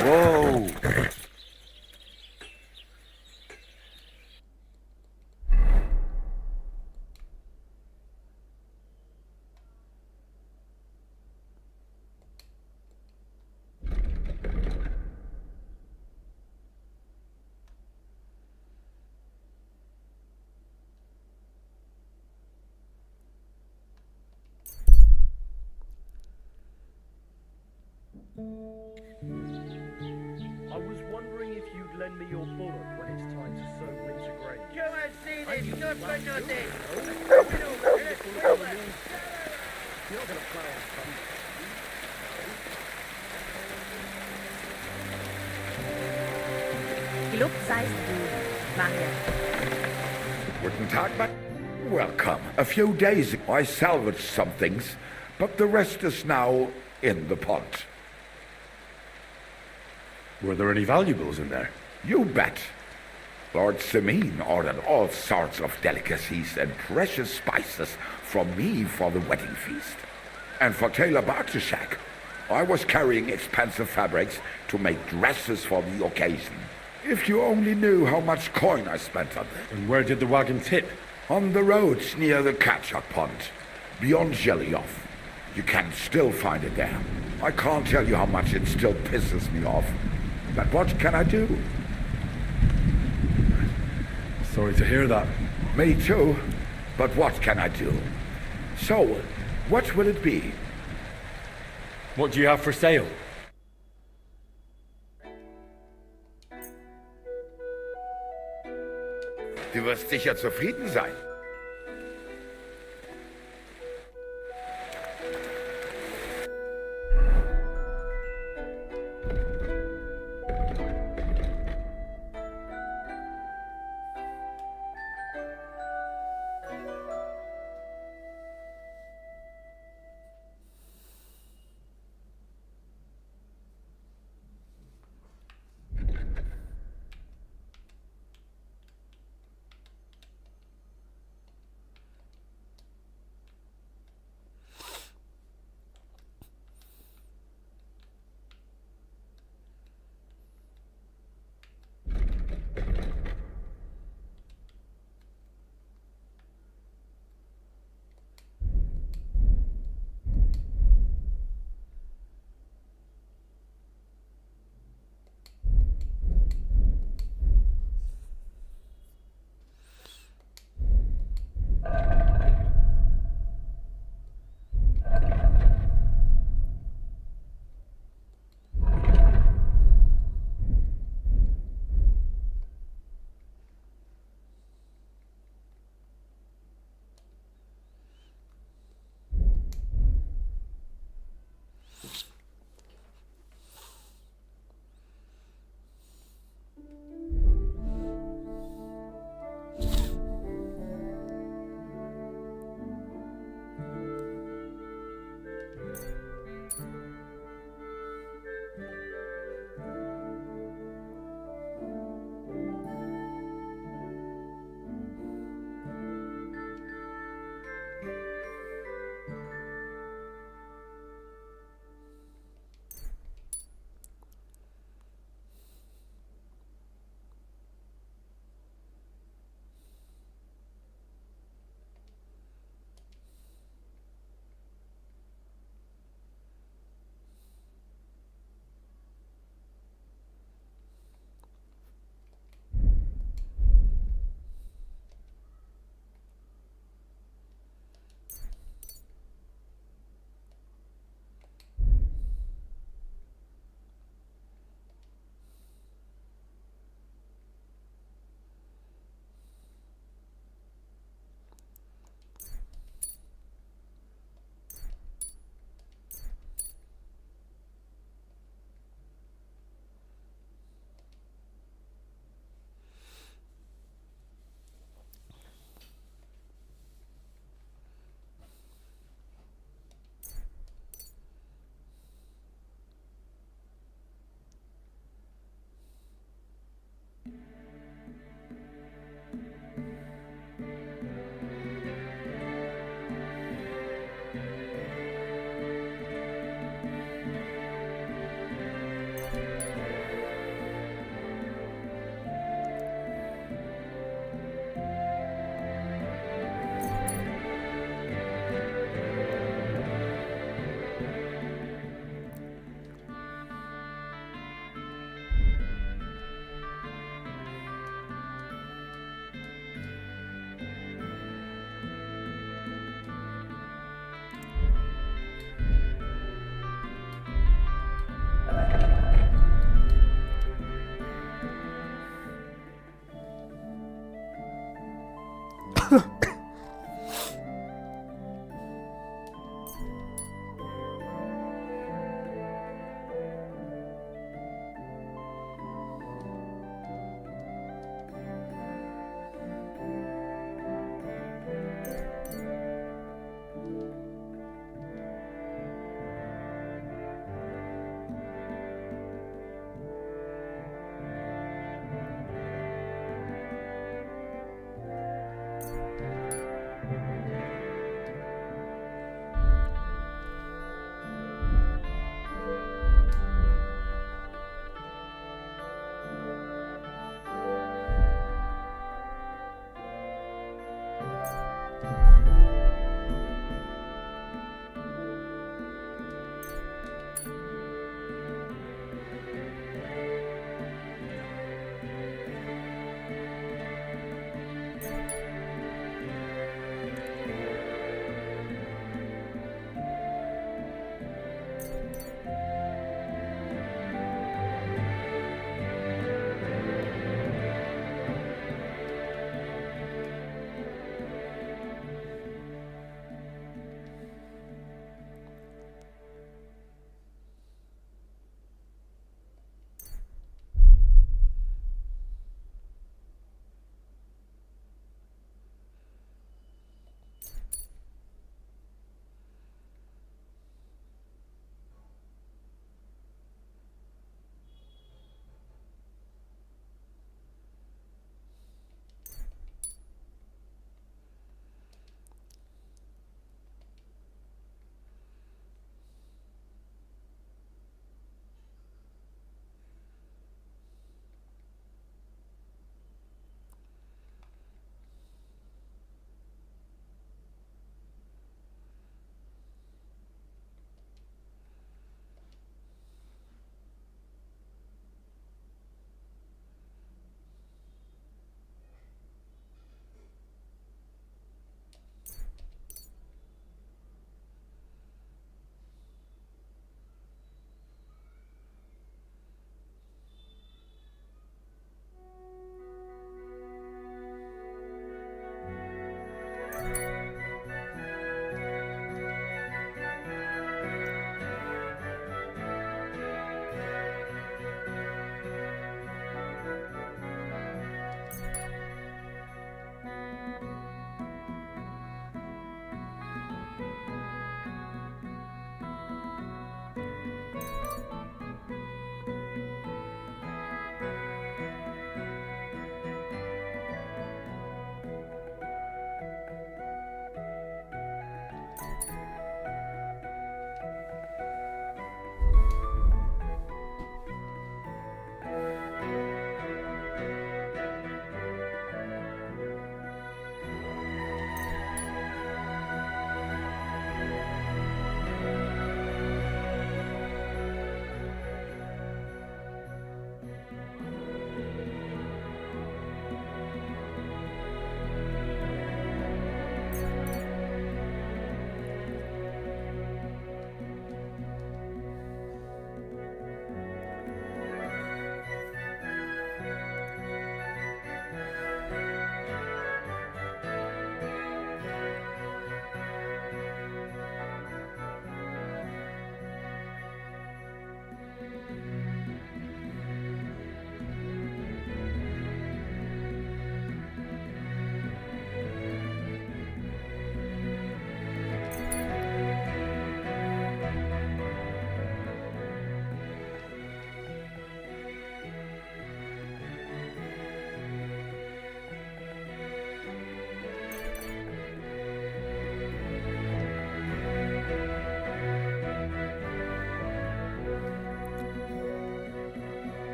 Whoa. I was wondering if you'd lend me your bullock when it's time to sow winter grain. Come and see this, good for nothing. You're not going to plough on Sunday. Look, size Maria. Guten Tag, but welcome. A few days ago, I salvaged some things, but the rest is now in the pond. Were there any valuables in there? You bet. Lord Simeon ordered all sorts of delicacies and precious spices from me for the wedding feast. And for Taylor Bartashak, I was carrying expensive fabrics to make dresses for the occasion. If you only knew how much coin I spent on them. And where did the wagon tip? On the roads near the Catchup Pond, beyond Jelly-Off. You can still find it there. I can't tell you how much it still pisses me off. But what can I do? Sorry to hear that. Me too. But what can I do? So, what will it be? What do you have for sale? Du wirst sicher zufrieden sein.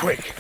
quick.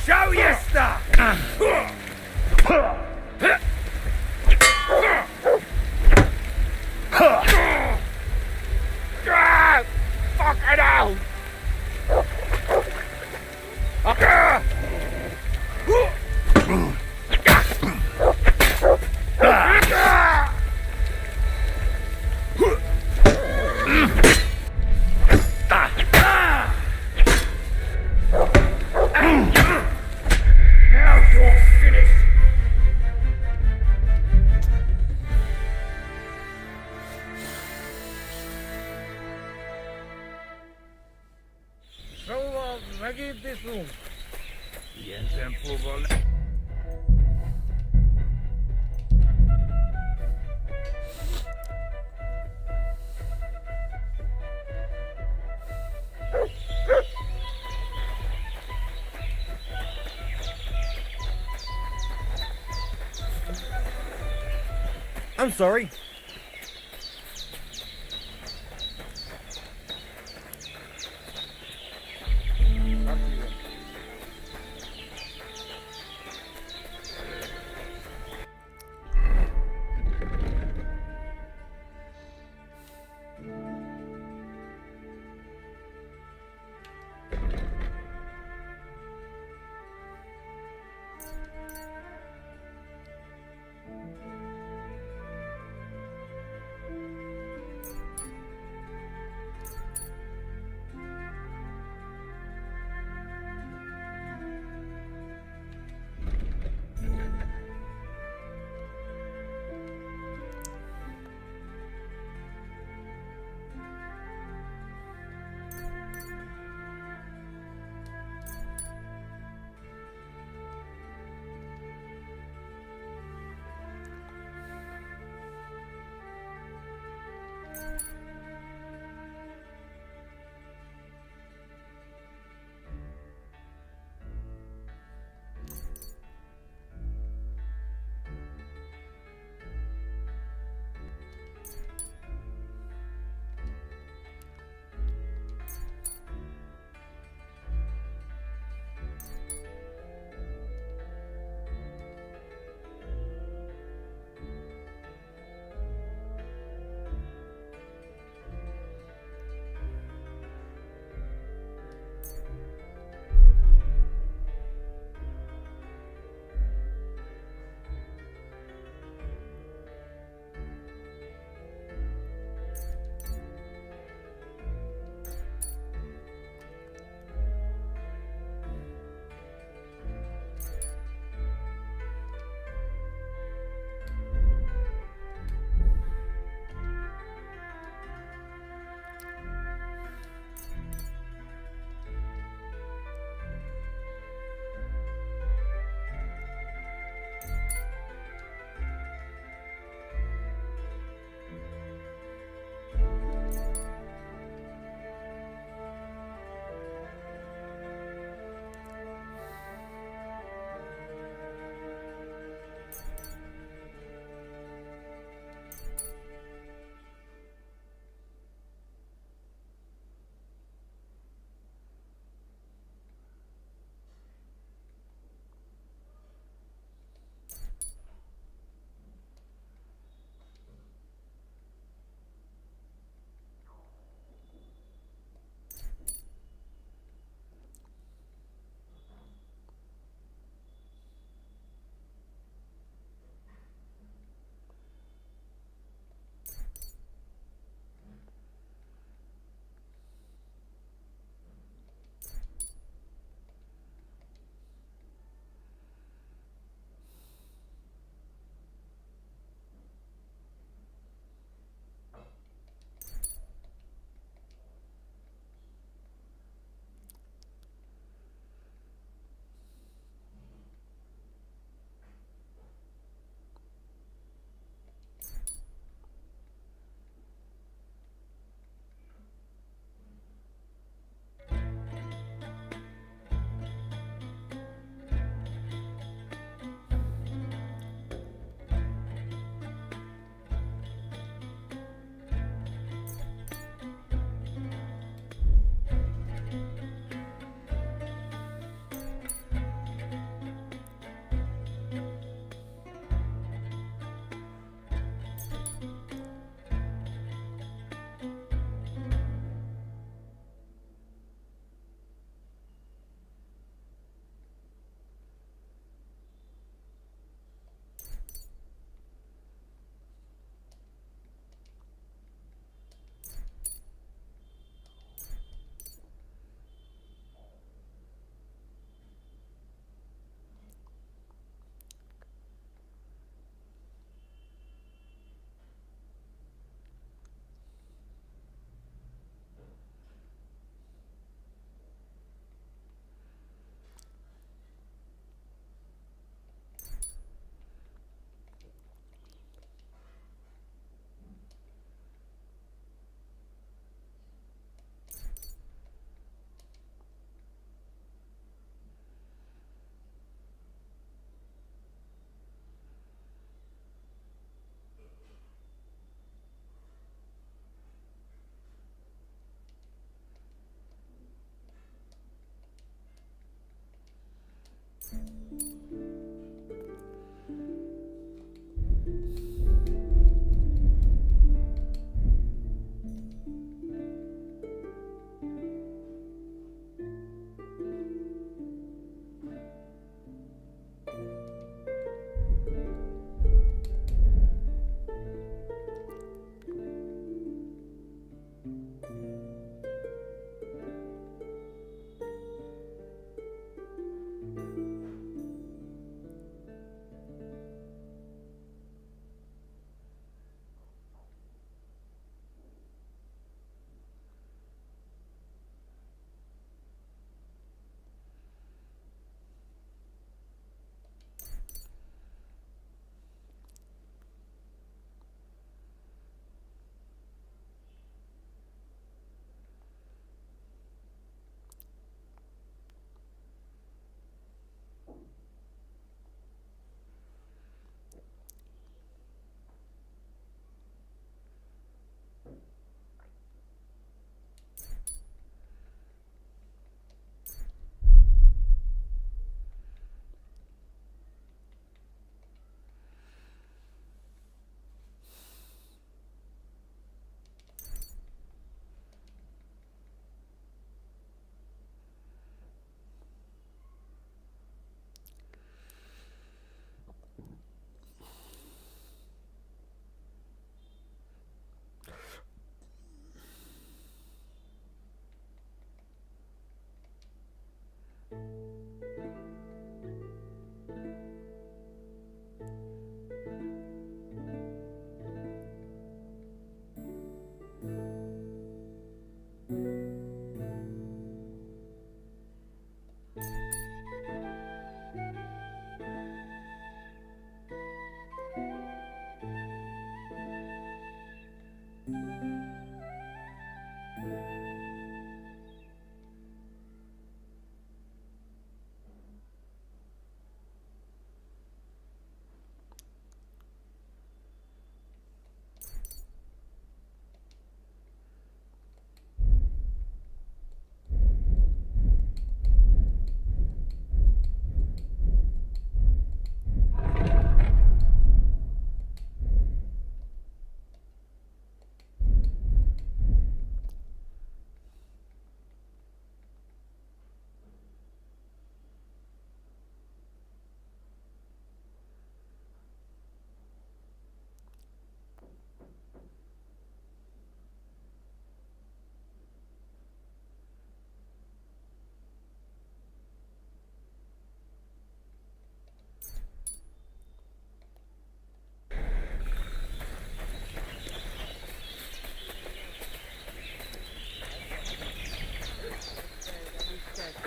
Show your stuff! Fucking hell! Now you're finished! So, megint iszunk? Ilyen tempóval... I'm sorry.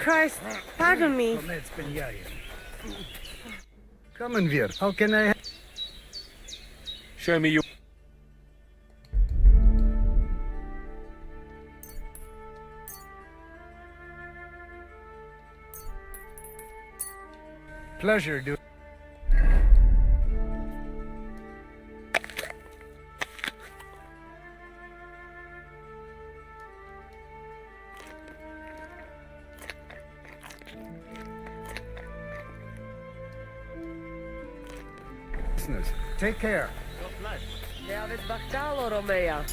Christ, pardon me. Come in here. How can I... Show me your... Pleasure, dude. Take care. David Bactalo, Romeo.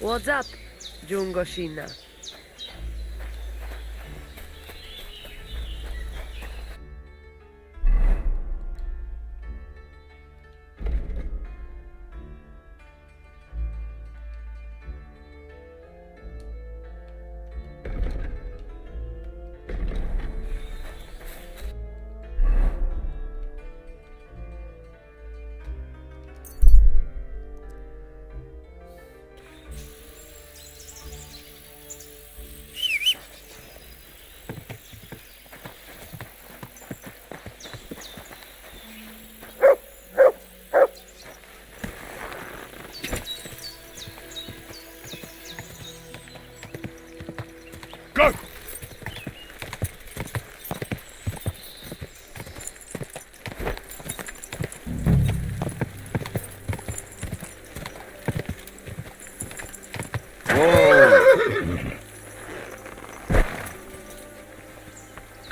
What's up, Jungoshina?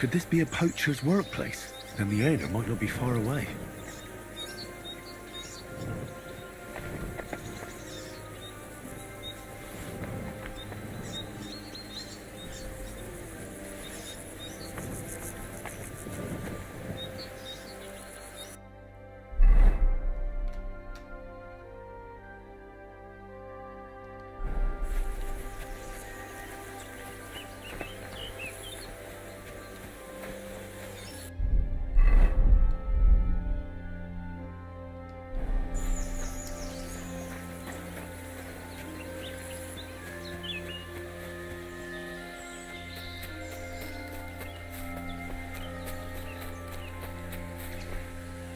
Could this be a poacher's workplace? Then the owner might not be far away.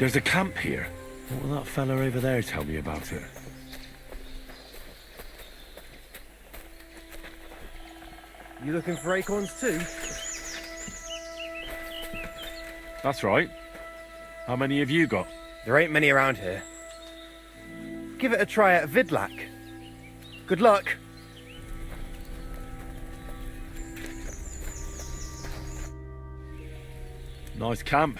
There's a camp here. What will that fella over there tell me about it? You looking for acorns too? That's right. How many have you got? There ain't many around here. Give it a try at Vidlak. Good luck. Nice camp.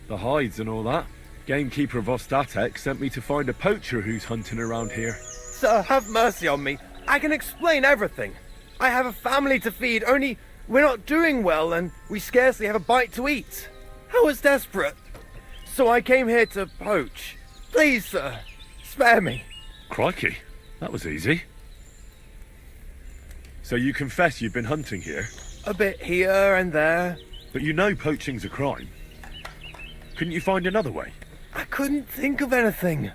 The hides and all that. Gamekeeper Vostatek sent me to find a poacher who's hunting around here. Sir, have mercy on me. I can explain everything. I have a family to feed, only we're not doing well and we scarcely have a bite to eat. I was desperate, so I came here to poach. Please, sir, spare me. Crikey, that was easy. So you confess you've been hunting here? A bit here and there. But you know poaching's a crime. Couldn't you find another way? I couldn't think of anything.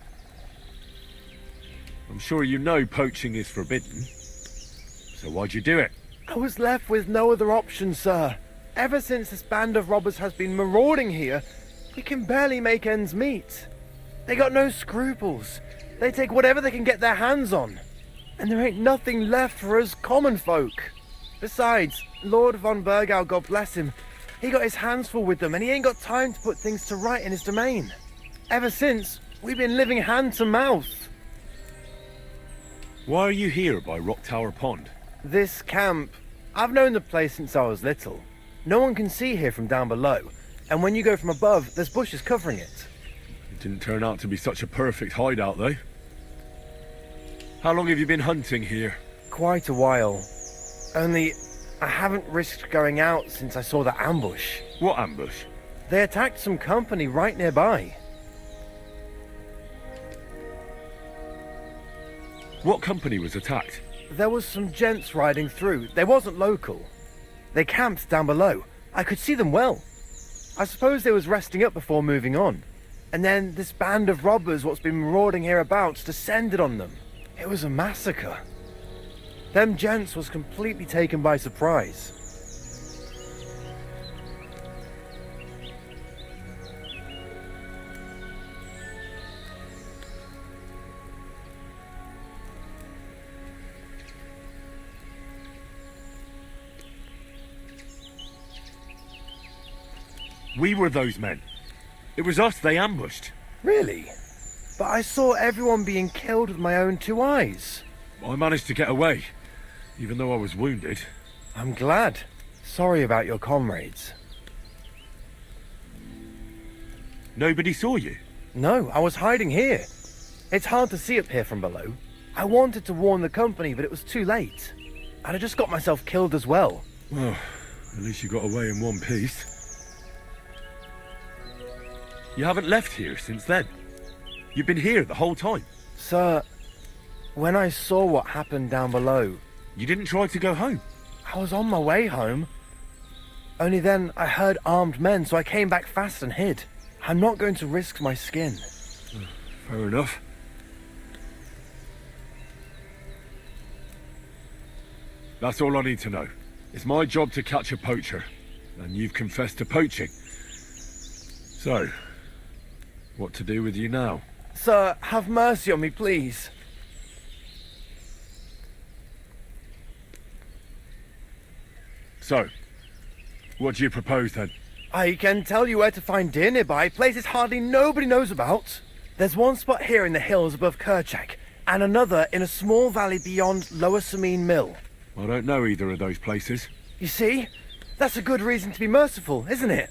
I'm sure you know poaching is forbidden. So why'd you do it? I was left with no other option, sir. Ever since this band of robbers has been marauding here, we can barely make ends meet. They got no scruples. They take whatever they can get their hands on. And there ain't nothing left for us common folk. Besides, Lord von Burgau, God bless him, he got his hands full with them and he ain't got time to put things to right in his domain. Ever since, we've been living hand to mouth. Why are you here by Rock Tower Pond? This camp, I've known the place since I was little. No one can see here from down below, and when you go from above, there's bushes covering it. It didn't turn out to be such a perfect hideout, though. How long have you been hunting here? Quite a while. Only, I haven't risked going out since I saw the ambush. What ambush? They attacked some company right nearby. What company was attacked? There was some gents riding through. They wasn't local. They camped down below. I could see them well. I suppose they was resting up before moving on. And then this band of robbers what's been marauding hereabouts descended on them. It was a massacre. Them gents was completely taken by surprise. We were those men. It was us they ambushed. Really? But I saw everyone being killed with my own two eyes. I managed to get away, even though I was wounded. I'm glad. Sorry about your comrades. Nobody saw you? No, I was hiding here. It's hard to see up here from below. I wanted to warn the company, but it was too late. I'd have just got myself killed as well. Well, at least you got away in one piece. You haven't left here since then. You've been here the whole time. Sir, when I saw what happened down below... You didn't try to go home? I was on my way home. Only then I heard armed men, so I came back fast and hid. I'm not going to risk my skin. Fair enough. That's all I need to know. It's my job to catch a poacher, and you've confessed to poaching. So, what to do with you now? Sir, have mercy on me, please. So, what do you propose then? I can tell you where to find deer nearby, places hardly nobody knows about. There's one spot here in the hills above Kerchak, and another in a small valley beyond Lower Sameen Mill. I don't know either of those places. You see? That's a good reason to be merciful, isn't it?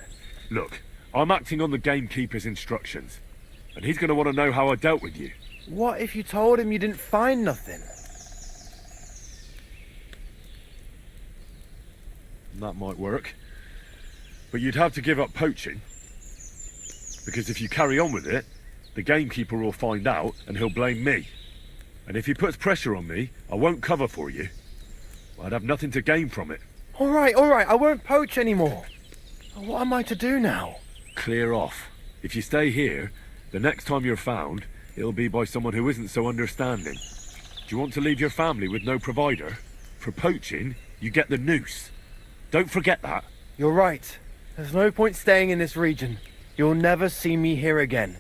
Look, I'm acting on the gamekeeper's instructions, and he's going to want to know how I dealt with you. What if you told him you didn't find nothing? That might work. But you'd have to give up poaching. Because if you carry on with it, the gamekeeper will find out and he'll blame me. And if he puts pressure on me, I won't cover for you. I'd have nothing to gain from it. All right, I won't poach anymore. What am I to do now? Clear off. If you stay here, the next time you're found, it'll be by someone who isn't so understanding. Do you want to leave your family with no provider? For poaching, you get the noose. Don't forget that. You're right. There's no point staying in this region. You'll never see me here again.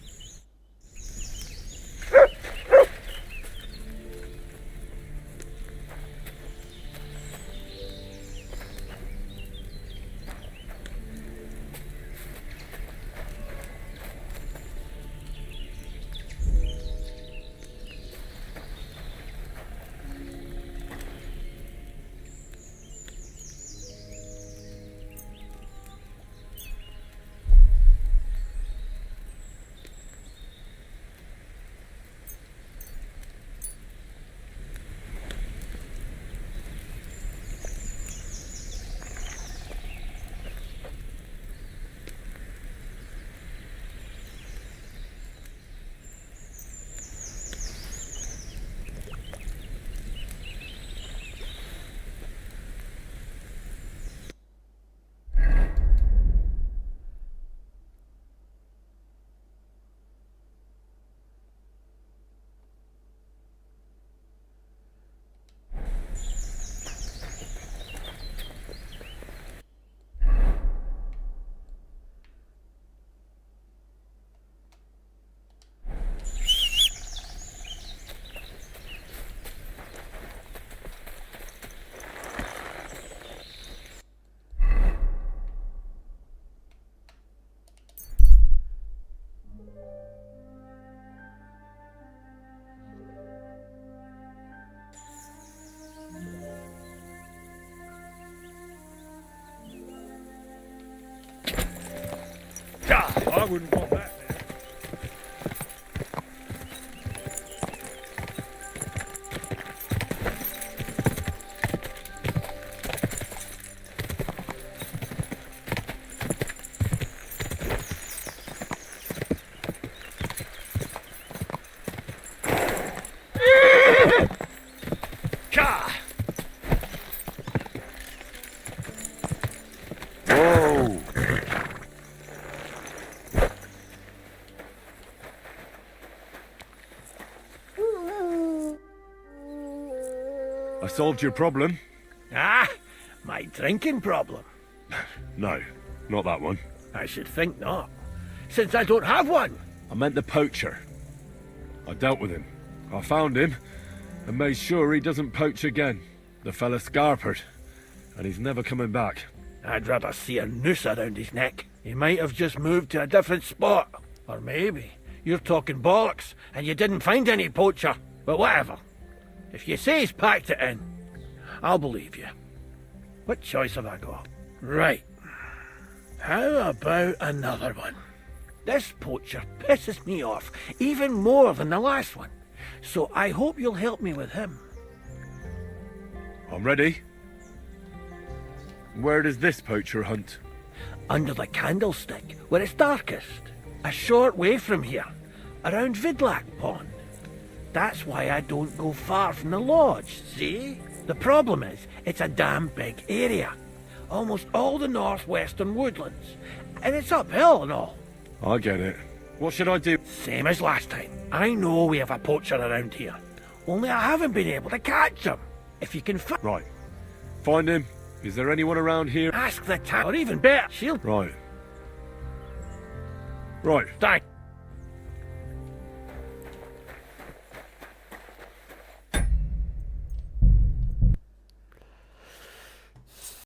I wouldn't want that. solved your problem. Ah, my drinking problem. No, not that one. I should think not, since I don't have one. I meant the poacher. I dealt with him. I found him and made sure he doesn't poach again. The fella scarpered, and he's never coming back. I'd rather see a noose around his neck. He might have just moved to a different spot. Or maybe you're talking bollocks and you didn't find any poacher. But whatever. If you say he's packed it in, I'll believe you. What choice have I got? Right. How about another one? This poacher pisses me off even more than the last one. So I hope you'll help me with him. I'm ready. Where does this poacher hunt? Under the candlestick, where it's darkest. A short way from here, around Vidlac Pond. That's why I don't go far from the lodge, see? The problem is, it's a damn big area. Almost all the northwestern woodlands. And it's uphill and all. I get it. What should I do? Same as last time. I know we have a poacher around here. Only I haven't been able to catch him. If you can Right. Find him. Is there anyone around here? ask the town, or even better, she'll... Right. Right. Thank